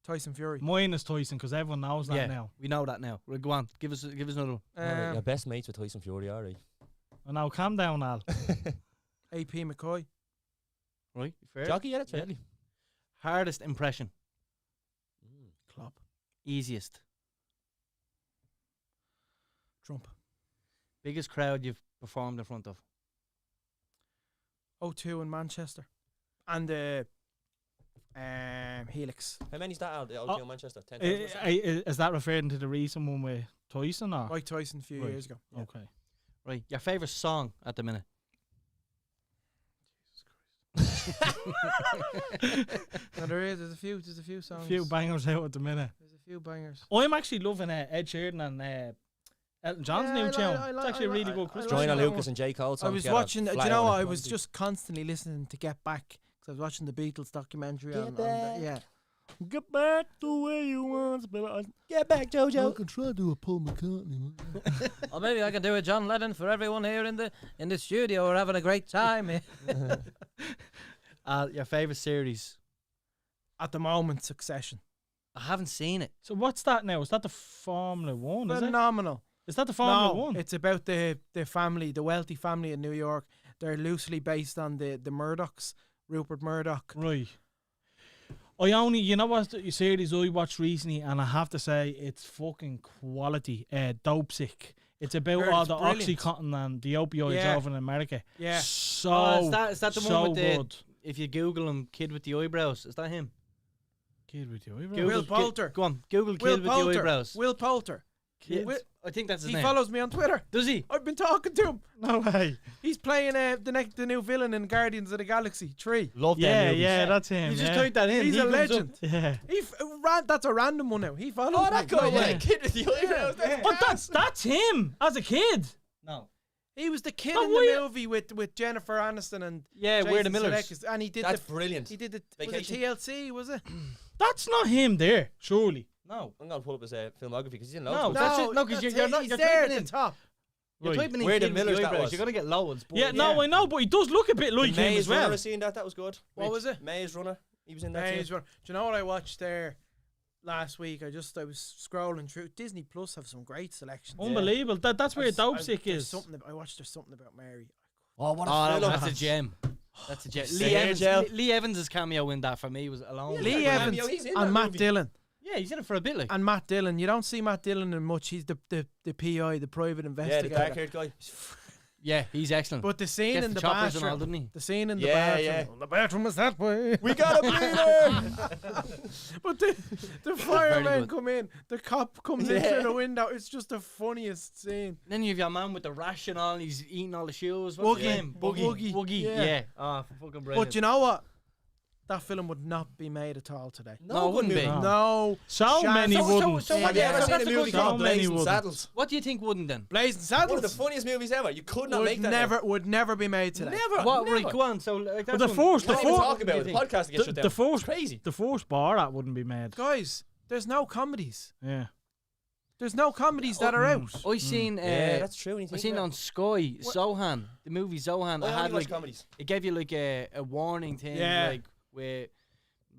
Tyson Fury. Mine is Tyson because everyone knows that Yeah, now. we know that now. Right, go on, give us another one. Your best mates with Tyson Fury, alright. And now calm down, Al. AP McCoy. Right, fair. Jockey, yeah, that's Yeah. fairly. Hardest impression, Klopp. easiest, Trump. biggest crowd you've performed in front of. O2 in Manchester. And Helix. How many's that out? The Oh. OT in Manchester? 10,000 or something? Is that referring to the recent one with Tyson or? Mike Tyson a few Right. years ago. Yeah. Okay. Right, your favorite song at the minute. No, there's a few songs. A few bangers out at the minute. There's a few bangers. I'm actually loving Ed Sheeran and Elton John's new tune. It's actually a really good Christmas Joyner song. Lucas and J. Cole. I song was together, watching. Do you fly know on what? it. I was just constantly listening to Get Back because I was watching the Beatles documentary. Yeah. Get back the way you once, but Get back, Jojo. can try to do a Paul McCartney. Man. Or maybe I can do a John Lennon for everyone here in the studio. We're having a great time here. Your favorite series. At the moment, Succession. I haven't seen it. So what's that now? Is that the Formula One? Is it? Phenomenal. Is that the Formula No, One? it's about the family, the wealthy family in New York. They're loosely based on the Murdochs, Rupert Murdoch. Right. You know what series I watched recently, and I have to say it's fucking quality. Dope Sick. It's about Heard all it's the brilliant. Oxycontin and the opioids Yeah. over in America. Yeah. So is that the so one with the? good. If you Google him, kid with the eyebrows, is that him? Kid with the eyebrows. Google Will Poulter. Go on, Google kid Will with Poulter. the eyebrows. Will Poulter. Kid. Wi- I think that's his He name. follows me on Twitter. Does he? I've been talking to him. No way. He's playing the new villain in Guardians of the Galaxy 3. Love Yeah, them movies. yeah, that's him. You just yeah. typed that in. He's he a comes up. legend. Yeah. That's a random one now. He follows Oh, me. that guy, No yeah. way. Kid with the eyebrows. That's him as a kid. No. He was the kid Oh, in were the you- movie with Jennifer Aniston and Yeah, we're the Jason Millers. Sudeikis. And he did That's brilliant. He did the Vacation. TLC, was it? That's not him there, surely. No. I'm gonna pull up his filmography because he's in No, loads. that's it. No, 'cause that's you're it. not- He's you're there typing at in. the top. You're Right. typing in Where the kid with Millers that eyebrows. was. You're gonna get loads. but Yeah, no, I know, but he does look a bit like him Maze as well. Runner, seen that? That was good. What was it? Maze Runner. He was in that Maze too. Runner. Do you know what I watched there last week? I was scrolling through. Disney Plus have some great selections. Unbelievable. That's where Dope Sick There's is. I watched there's something about Mary. Oh, what a Oh, film. that's a gem. That's a gem. Stay here, Joe. Lee Evans' cameo in that for me was alone. Lee yeah, Evans he's in and that Matt movie. Dillon. Yeah, he's in it for a bit. Like. And Matt Dillon. You don't see Matt Dillon in much. He's the PI, the private Yeah, the investigator. dark-haired guy. Yeah, he's excellent. But the scene Gets in the choppers and all, bathroom, doesn't he? the scene in the Yeah, bathroom. yeah. The bathroom is that way. We got a bleeder. But the firemen good. come in, the cop comes in through the window. It's just the funniest scene. Then you have your man with the rash and all, and he's eating all the shoes. What's his Woogie. name? Woogie. Woogie. Yeah. Yeah. Oh, fucking brilliant. But you know what? That film would not be made at all today. No, it wouldn't be. No. So chance. many wouldn't. Have you ever so seen that's a a movie good so called many Blazing wouldn't. Saddles? What do you think wouldn't then? Blazing One of Saddles the funniest movies ever. You could not make that. would never be made today. Never. What? Never. Right, go on. So like, But that's the one- first- Don't the even first- talk about it. The podcast gets shut down. The first, Crazy. the first Borat wouldn't be made. Guys, there's no comedies. Yeah. There's no comedies that are out. I seen. Yeah, that's true. when you I think seen about on Sky Zohan, the movie Zohan. it. I I had only watch like comedies. it gave you like a warning thing, Yeah. like where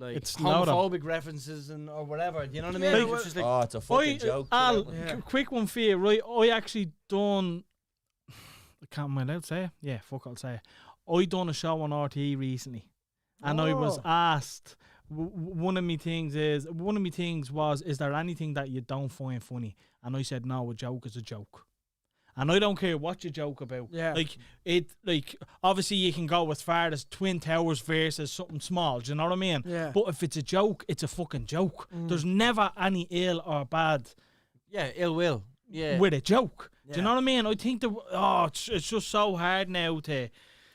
like It's louder. homophobic references and or whatever. You know what I mean? Yeah, Like, it's just like Oh, it's a fucking joke. Al, Yeah. quick one for you, right? I actually done. Am I allowed to say it? Yeah, fuck, I'll say it. I done a show on RTE recently, and I was Oh. asked. One of me things was, is there anything that you don't find funny? And I said, no, a joke is a joke. And I don't care what you joke about. Yeah. Like obviously you can go as far as Twin Towers versus something small. Do you know what I mean? Yeah. But if it's a joke, it's a fucking joke. There's never any ill or bad yeah, ill will. Yeah, with a joke. Do you Yeah. know what I mean? I think it's just so hard now to.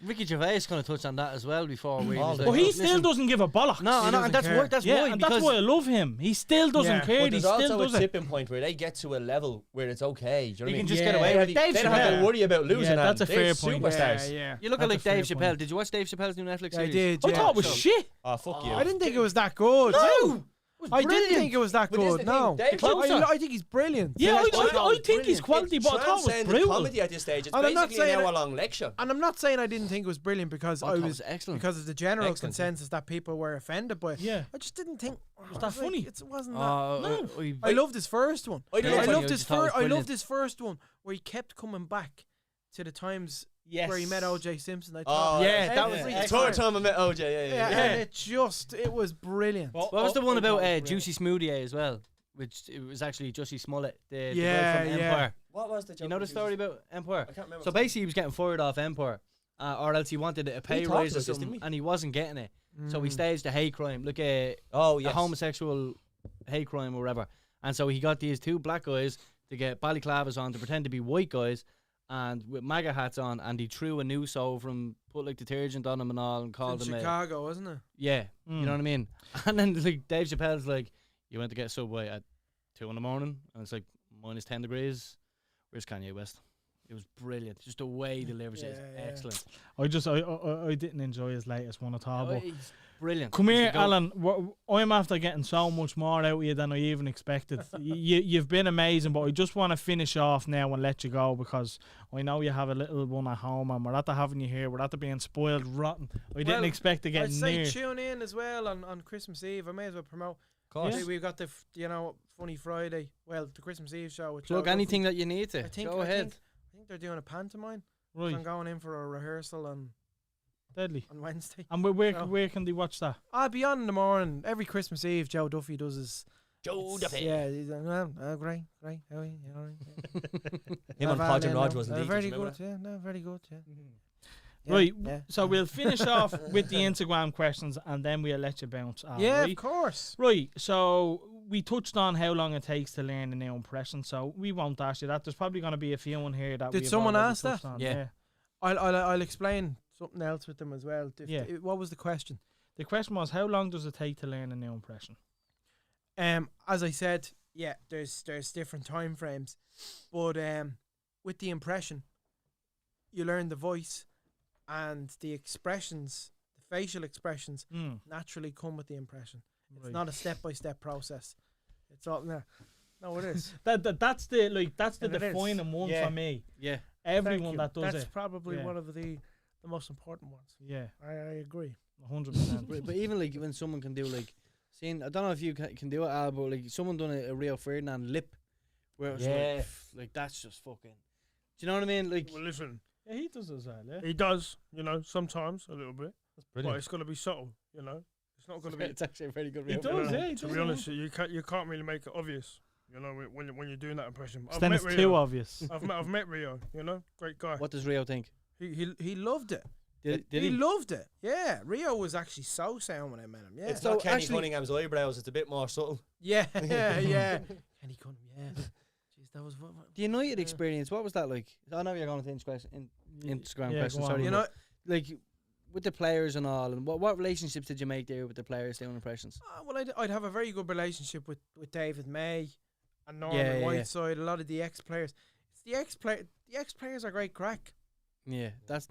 Ricky Gervais kind of touched on that as well before. We was But like, he listen, still doesn't give a bollocks. No, He and doesn't that's care. why. That's Yeah, why and because that's why I love him. He still doesn't Yeah. care. But He there's still also a does it. tipping point where they get to a level where it's okay. Do you know what I you mean? can just Yeah. get away with it. They don't have Chappelle. to worry about losing. Yeah, that's a They're fair point. Superstars. Yeah. You look That's at like a fair Dave Chappelle. point. Did you watch Dave Chappelle's new Netflix I series? did. I Yeah. thought it was So- shit. Oh, fuck you. I didn't think it was that good. No, I didn't think it was that But this is good. the No. thing, Dave I think he's brilliant. Yeah, I think brilliant. he's quality, but I thought it was Transcended brutal. comedy at this stage. It's And I'm not basically an saying hour-long lecture. And I'm not saying I didn't think it was brilliant because I I thought it was was excellent. because of the general Excellent. consensus that people were offended by it. Yeah. I just didn't think Was that funny? It wasn't that. No. I loved his first one. I didn't I like it. loved I his just thought it was I loved brilliant. his first one where he kept coming back to the times Yes. where he met O.J. Simpson. I Oh, thought yeah, that was every The excellent. third time I met OJ. Yeah, and it was brilliant. Well, What was the one I about thought it was Juicy Smoothie as well? Which it was actually Jussie Smollett, the guy Yeah, from yeah. Empire. What was the joke? You know the story about Empire? I can't remember. So basically, he was getting fired off Empire, or else he wanted a pay talked rise or about this, something, didn't we? and he wasn't getting it. So Mm. he staged a hate crime, like a Oh, yes. homosexual hate crime or whatever. And so he got these two black guys to get balaclavas on to pretend to be white guys, and with MAGA hats on, and he threw a noose over him, put like detergent on him and all, and in called him Chicago, wasn't it? yeah, you know what I mean? And then like Dave Chappelle's like, you went to get a Subway at 2 in the morning, and it's like minus 10 degrees. Where's Kanye West? It was brilliant. Just the way he delivers it is excellent. I didn't enjoy his latest one at all. But He's brilliant. come He's here, the goat. Alan. I'm after getting so much more out of you than I even expected. You've been amazing, but I just want to finish off now and let you go because I know you have a little one at home, and we're after having you here. We're after being spoiled rotten. I didn't expect to get I'd say near. tune in as well on Christmas Eve. I may as well promote. course. We've got the Funny Friday. Well, the Christmas Eve show. With Plug Joe anything Duffy. that you need to. Go ahead. I think they're doing a pantomime. Right. So I'm going in for a rehearsal on Deadly. Wednesday. And where can they watch that? I'll be on in the morning. Every Christmas Eve, Joe Duffy does his. Joe Duffy. Yeah, he's great. How are you? All right. Him and Podge and Rog wasn't he? Very good, yeah. No, very good, yeah. Right, yeah. so we'll finish off with the Instagram questions and then we'll let you bounce. Yeah, right? of course. Right, so we touched on how long it takes to learn a new impression, so we won't ask you that. There's probably going to be a few in here that Did we've someone already ask that? touched on. Yeah. I'll explain something else with them as well. What was the question? The question was, how long does it take to learn a new impression? As I said, yeah, there's different time frames, but with the impression, you learn the voice, and the expressions, the facial expressions, naturally come with the impression. It's not a step-by-step process. It's all no, it is. That's the And it is. defining one Yeah. for me. Yeah. Everyone that does That's it. probably Yeah. one of the most important ones. Yeah, I agree. 100%. But even like when someone can do like, seeing, I don't know if you can do it, Al, but like someone done a Rio Ferdinand lip, where it's Yeah. like that's just fucking. Do you know what I mean? Like, Well, listen, Yeah, he does as well, yeah. he does, sometimes a little bit, That's but brilliant. it's got to be subtle, It's not going to be. it's actually a very good He Rio does, Ferdinand. yeah, he To does. be honest, you can't really make it obvious, when you're doing that impression. Then it's too obvious. I've met Rio, great guy. What does Rio think? He loved it. Did he loved it. Yeah, Rio was actually so sound when I met him. Yeah, It's So not Kenny actually- Cunningham's eyebrows. It's a bit more subtle. yeah. Kenny Cunningham. Yeah. Jeez, that was what. The United experience, what was that like? I know you're going to Instagram Yeah, questions. go on. Sorry, You but, know, like with the players and all, and what relationships did you make there with the players doing impressions? well, I'd have a very good relationship with David May and Norman Yeah, yeah. Whiteside. A lot of the ex-players. The ex-players are great crack. Yeah, that's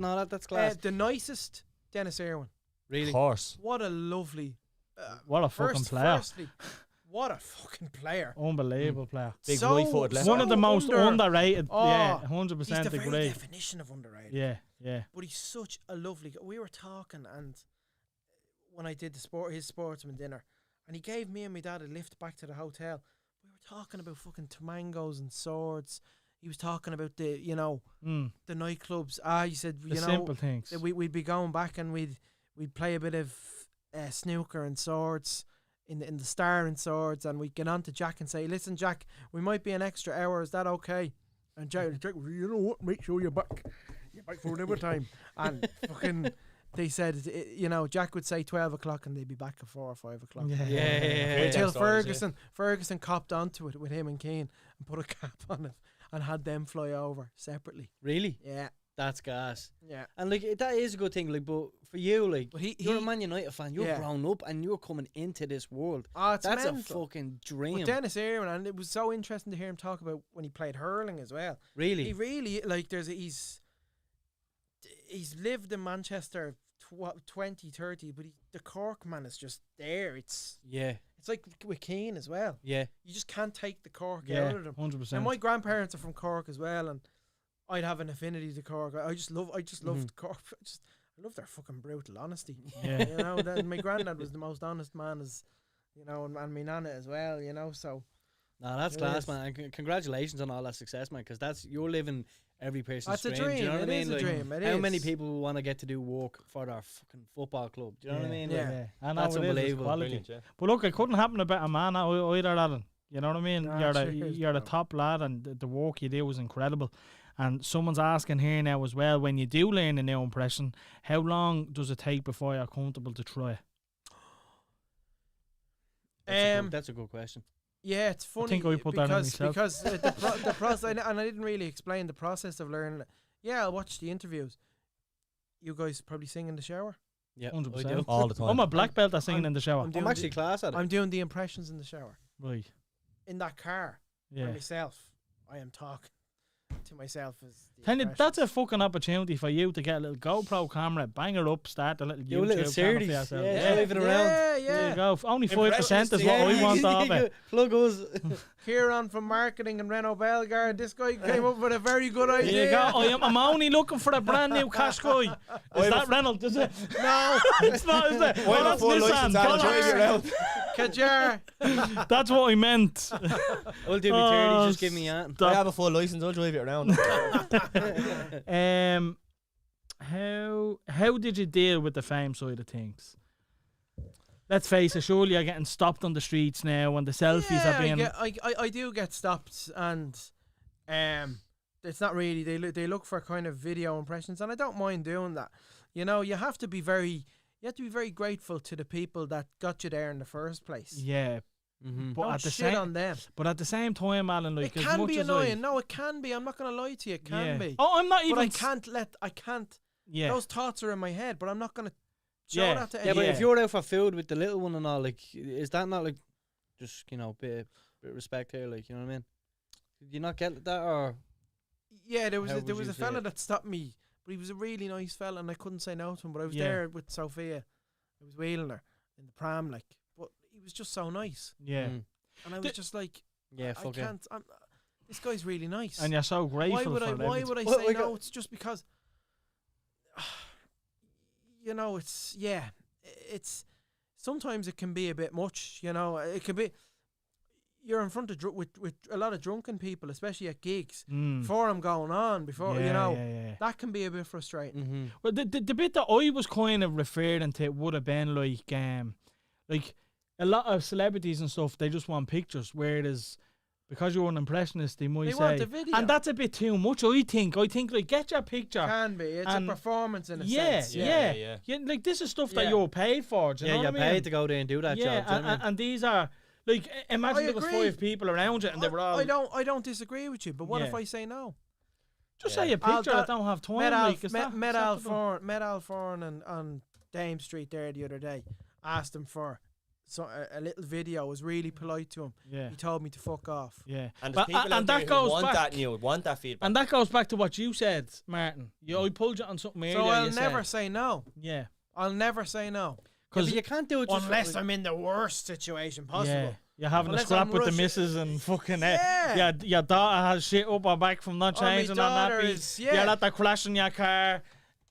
class. The nicest, Dennis Irwin. Really? Of course. What a lovely. What a fucking player. Firstly, what a fucking player. Unbelievable player. Big So- right-footed left. One of the most underrated. Oh, yeah, He's 100% the very agree. definition of underrated. Yeah, yeah. But he's such a lovely guy. We were talking, and when I did his sportsman dinner, and he gave me and my dad a lift back to the hotel. We were talking about fucking tamangos and swords. He was talking about the the nightclubs. He said The simple things. that we'd be going back and we'd play a bit of snooker and swords in the Star and Swords, and we'd get on to Jack and say, "Listen, Jack, we might be an extra hour. Is that okay?" And Jack, you know what? Make sure you're back for another time. And fucking, they said, Jack would say 12 o'clock, and they'd be back at 4 or 5 o'clock. Yeah. Until Stories, yeah. Ferguson copped onto it with him and Keane and put a cap on it and had them fly over separately. Really? Yeah, That's gas. yeah. And like that is a good thing. Like, but for you, like, But you're a Man United fan. You're Yeah. grown up and you're coming into this world. Oh, it's That's mental. a fucking dream. With Dennis Irwin, and it was so interesting to hear him talk about when he played hurling as well. Really? He really he's lived in Manchester 20, 30, but the Cork man is just there. It's Yeah. like with Keane as well. Yeah. You just can't take the Cork Yeah, out of them. 100%. And my grandparents are from Cork as well, and I'd have an affinity to Cork. I just loved Cork. I love their fucking brutal honesty. Yeah. My granddad was the most honest man, and my nana as well. So No, that's It class, is. man. And congratulations on all that success, man. Because you're living every person's That's a dream. Do you know dream. what I It mean? is a Like, dream. It how many is. people want to get to do work for their fucking football club? Do you know what I mean? Yeah. Like, I know That's it is, it's unbelievable. quality. Brilliant, yeah. But look, it couldn't happen to a better man either, Alan. You know what I mean? Nah, cheers, you're the bro. top lad, and the work you do is incredible. And someone's asking here now as well, when you do learn a new impression, how long does it take before you're comfortable to try it? That's a good question. Yeah, it's funny. think I put that in myself. because the process, and I didn't really explain the process of learning it. Yeah, I'll watch the interviews. You guys probably sing in the shower. Yeah, 100%. I do. All the time. I'm a black belt at singing in the shower. I'm I'm doing actually class at it. I'm doing the impressions in the shower. Right. In that car, by Yeah. myself, I am talking. to myself is. Can you, that's a fucking opportunity for you to get a little GoPro camera, bang her up, start a little Do a YouTube little channel for series. yourself. Yeah, wave it around. Yeah, There you yeah. go. Only 5% is what Yeah, I want of it. Plug us. Kieran from marketing and Renault Belgard. This guy came up with a very good There idea. you go. I'm only looking for a brand new cash guy. Is that Reynolds? Is it? No, It's not, is it? Why Oh, not that's full Nissan. license and drive you around? Kajar. That's what I meant. I'll do me 30, just give me that. I have a full license. I'll drive it around. How did you deal with the fame side of things? Let's face it, surely you're getting stopped on the streets now and the selfies are being... I do get stopped, and it's not really, they look for kind of video impressions, and I don't mind doing that. You know, you have to be very grateful to the people that got you there in the first place. Yeah. But Don't at the shit same on them. But at the same time, Alan, like, It as can much be as annoying. No, it can be. I'm not going to lie to you. It can be. Oh, I'm not even... But I can't. Yeah. Those thoughts are in my head, but I'm not going to show Yeah. that to Yeah, anyone. but if you're out for food with the little one and all, like, is that not like just, you know, bit of respect here, like, you know what I mean? Did you not get that, or? Yeah, there was How a, there would was you a say fella it? that stopped me, but he was a really nice fella, and I couldn't say no to him. But I was Yeah. there with Sophia. I was wheeling her in the pram, like, but he was just so nice, Yeah. and I was just like, Yeah, I fuck it. can't. This guy's really nice. And you're so grateful why would for I? it. Why would I Well, say like, no? It's just because, you know, it's sometimes it can be a bit much. You know, it can be. You're in front of with a lot of drunken people, especially at gigs. Before I'm going on, before you know, that can be a bit frustrating. Well, the bit that I was kind of referring to would have been like a lot of celebrities and stuff. They just want pictures, whereas because you're an impressionist, they might They say, want the video. and that's a bit too much. I think like get your picture. Can be. It's a And- performance in a Yeah, sense. yeah. Like this is stuff that Yeah. you're paid for. Do you know Yeah, you're what I mean? paid to go there and do that Yeah, job. do you know what I mean? and these are like imagine I there was agree. 5 people around you and they were all. I don't disagree with you, but what if Yeah. I say no? Just say a picture that don't have time. Met Al Foran on Dame Street there the other day. Asked him for a little video. I was really polite to him. Yeah. He told me to fuck off. Yeah. And But- there's people out and there that who goes want back. that new, want that feedback. And that goes back to what you said, Martin. I pulled you on something earlier. So I'll you never said. say no. Yeah. I'll never say no. Because you can't do it just Unless I'm in the worst situation possible. Yeah. You're having Unless a scrap I'm with the rushing- missus and fucking Yeah. your daughter has shit up her back from not Oh, my changing her daughter nappy. is- yeah. You're at the crash in your car.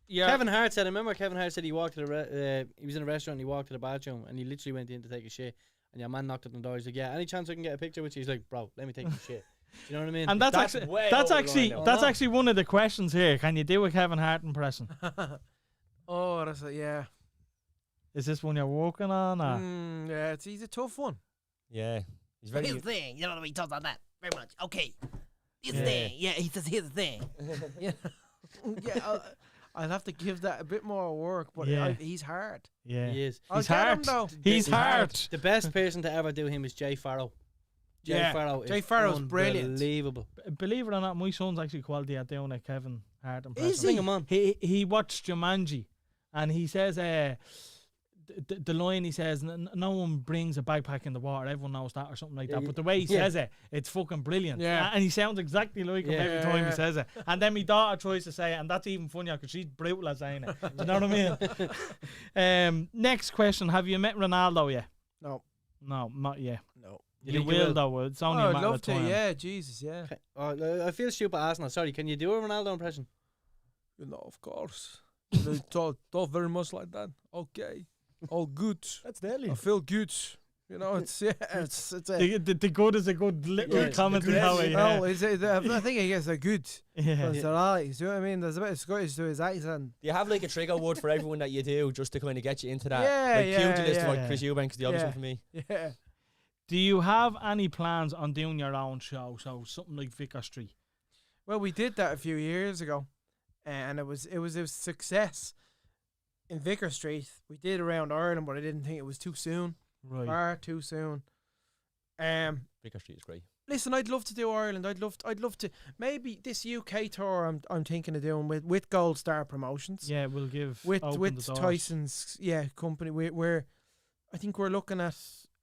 You're Kevin Hart said, I remember Kevin Hart said he walked to he was in a restaurant and he walked to the bathroom and he literally went in to take a shit and your man knocked on the door. He's like, yeah, any chance I can get a picture with you? He's like, bro, let me take a shit. Do you know what I mean? And that's way actually over the line now. that's actually one of the questions here. Can you do a Kevin Hart impression? Oh, that's yeah. Is this one you're working on? Or? Yeah, he's a tough one. Yeah. He's very. Here's the thing. You know what he talks on that very much. Okay. Here's Yeah. the thing. Yeah, he says, here's the thing. Yeah, I'll have to give that a bit more work, but Yeah. he's hard. Yeah. He is. I'll He's get him hard. though. He's hard. The best person to ever do him is Jay Farrow. Jay Yeah. Farrow Jay is Farrow's brilliant. unbelievable. Believe it or not, my son's actually quality at doing a Kevin Hart impression. Is he? Bring him on. He watched Jumanji, and he says, the line he says, no one brings a backpack in the water. Everyone knows that, or something like that. But the way he says it, it's fucking brilliant. Yeah. And he sounds exactly like him every time he says it. And then my daughter tries to say it, and that's even funnier because she's brutal at saying it. Do you know what I mean? Next question: have you met Ronaldo yet? No. No, not yet. No. You will though. It's only a I'd matter love of to. time. Yeah, Jesus, yeah. I feel stupid asking that. Sorry, can you do a Ronaldo impression? You know, of course. They talk very much like that. Okay. All good. That's deadly. I feel good. You know, it's it's a The good is a good little comment in how he. no, I think he gets a good. Yeah. It's alright. You know what I mean? There's a bit of Scottish to his accent. Do you have like a trigger word for everyone that you do just to kind of get you into that? Yeah, like yeah, pugilist yeah. like Chris Eubank is the obvious Yeah. one for me. Yeah. Do you have any plans on doing your own show? So something like Vicar Street. Well, we did that a few years ago, and it was a success. In Vicar Street, we did around Ireland, but I didn't think it was too soon. Right. Far too soon. Vicar Street is great. Listen, I'd love to do Ireland. I'd love to maybe this UK tour. I'm thinking of doing with Gold Star Promotions. Yeah, we'll give With open the doors. Tyson's company. We're I think we're looking at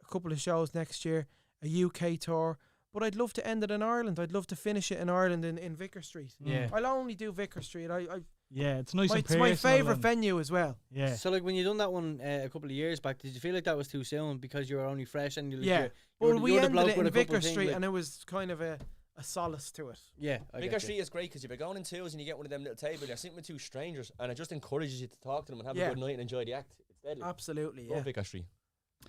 a couple of shows next year. A UK tour, but I'd love to end it in Ireland. I'd love to finish it in Ireland in Vicar Street. Yeah. I'll only do Vicar Street. Yeah, it's nice and It's my personal favourite and- venue as well. Yeah. So like when you done that one a couple of years back, did you feel like that was too soon because you were only fresh and Yeah. you're Well, we the ended bloke it with in a couple Vicar of things, Street, like- and it was kind of a solace to it. Yeah, Vicar Street is great because if you're going in twos and you get one of them little tables, you're sitting with two strangers, and it just encourages you to talk to them and have a good night and enjoy the act. It's deadly. Absolutely, Love yeah. Vicar Street.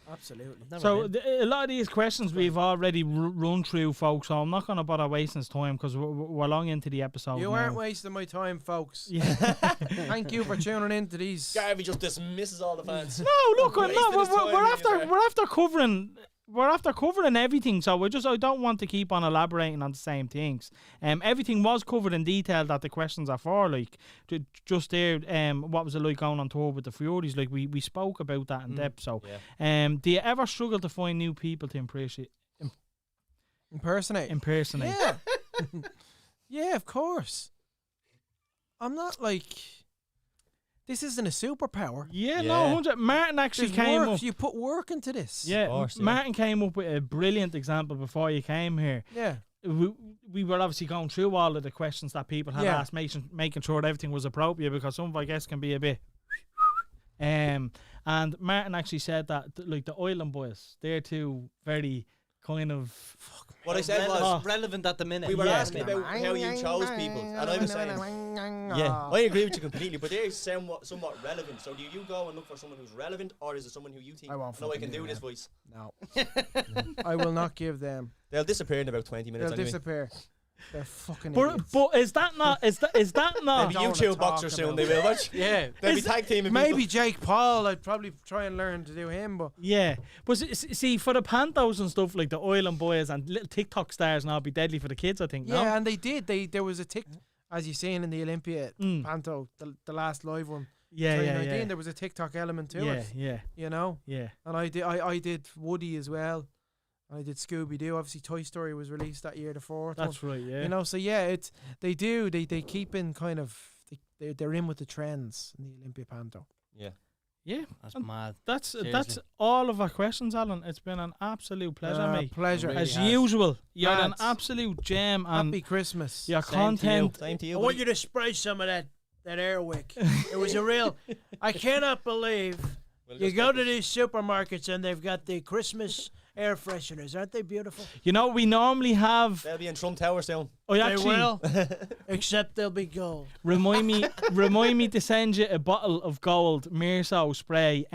Absolutely. So a lot of these questions we've already run through, folks. So I'm not going to bother wasting time because we're long into the episode. You now. aren't wasting my time, folks. Yeah. Thank you for tuning in to these. Garvey just dismisses all the fans. No, look, Wasted no, his time being we're after covering everything. So I don't want to keep on elaborating on the same things. Everything was covered in detail that the questions are for. Like just there, what was it like going on tour with the Furies? Like we spoke about that in depth. So, do you ever struggle to find new people to Impersonate? Yeah. Yeah, of course. I'm not like. This isn't a superpower. Yeah, no, 100. Martin actually There's came work. up. You put work into this. Yeah, course, yeah. Martin came up with a brilliant example before you came here. Yeah. We were obviously going through all of the questions that people had Yeah. asked, making sure that everything was appropriate because some of I guess can be a bit. And Martin actually said that like the Island Boys, they're two very kind of. What I said was relevant at the minute. we were Yeah. asking about how you chose people, and I was saying, yeah, I agree with you completely, but they're somewhat relevant. So do you go and look for someone who's relevant, or is it someone who you think, I won't no, I fucking can do do this that. voice? No. I will not give them. They'll disappear in about 20 minutes They'll anyway. disappear. They're fucking But, idiots. but is that not is that not They'll be YouTube boxers soon, they will, watch. Yeah. They'll be tag teaming Maybe people. Jake Paul. I'd probably try and learn to do him, but Yeah, but see for the Pantos and stuff like the Island Boys and little TikTok stars now be deadly for the kids. I think. yeah, no? and they did. There was a as you seen in the Olympia Panto, the last live one. yeah, 2019, there was a TikTok element to it. yeah, You know. yeah. And I did Woody as well. And I did Scooby Doo. Obviously, Toy Story was released that year, the fourth one. That's right. Yeah. You know, so yeah, they keep in kind of they're in with the trends in the Olympia Panto. Yeah. Yeah, That's and mad. that's Seriously. all of our questions, Alan. It's been an absolute pleasure, mate. Pleasure. Really As has. usual, you're an Lads. absolute gem, and Happy Christmas. your Same to you. content. Same to I you. want buddy. you to spray some of that Airwick. It was a real. I cannot believe We'll you just go get to this. these supermarkets and they've got the Christmas air fresheners. Aren't they beautiful? You know, we normally have. They'll be in Trump Tower soon. I They actually will, except they'll be gold. remind me to send you a bottle of gold Mearso spray.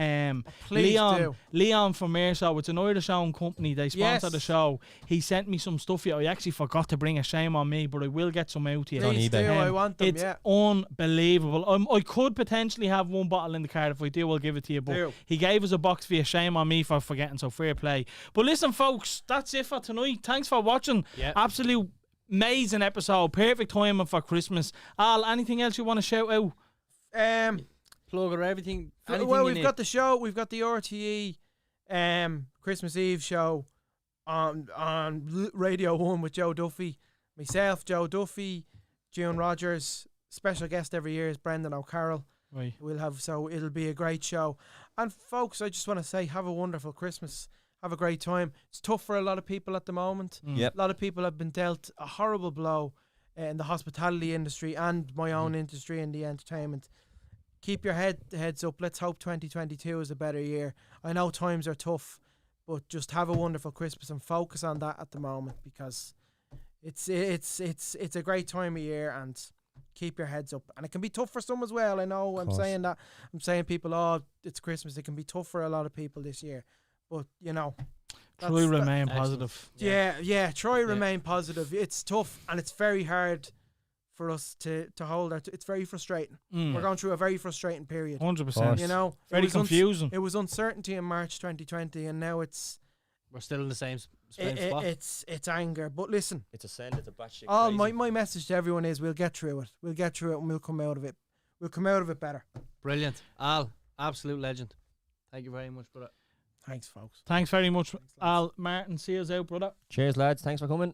Please do. Leon from Mearso. It's an Irish-owned company. They sponsor Yes. the show. He sent me some stuff here. I actually forgot to bring a shame on me, but I will get some out to you. Please do. I want them. It's Yeah. unbelievable. I could potentially have one bottle in the car. If I do, I'll give it to you. But Do. he gave us a box for you. Shame on me for forgetting, so fair play. But listen, folks, that's it for tonight. Thanks for watching. Yeah. Absolute amazing episode. Perfect timing for Christmas. Al, anything else you want to shout out? Plug or everything. Anything Well, you we've need. got the show. We've got the RTE Christmas Eve show on Radio 1 with Joe Duffy. Myself, Joe Duffy, June Rogers. Special guest every year is Brendan O'Carroll. Right. It'll be a great show. And folks, I just want to say, have a wonderful Christmas. Have a great time. It's tough for a lot of people at the moment. Yep. A lot of people have been dealt a horrible blow in the hospitality industry and my own industry in the entertainment. Keep your heads up. Let's hope 2022 is a better year. I know times are tough, but just have a wonderful Christmas and focus on that at the moment because it's a great time of year and keep your heads up. And it can be tough for some as well. I know I'm saying that. I'm saying people, oh, it's Christmas. It can be tough for a lot of people this year. But, you know. Try that's- remain excellent. positive. Yeah, try remain positive. It's tough and it's very hard for us to hold our... it's very frustrating. We're going through a very frustrating period. 100%. You know? Very It was confusing. it was uncertainty in March 2020 and now We're still in the same spot. it's anger. But listen, It's a send. It's a batshit all crazy. my message to everyone is we'll get through it. We'll get through it and we'll come out of it. We'll come out of it better. Brilliant. Al, absolute legend. Thank you very much, brother. Thanks, folks. Thanks very much, Al. Martin, see us out, brother. Cheers, lads. Thanks for coming.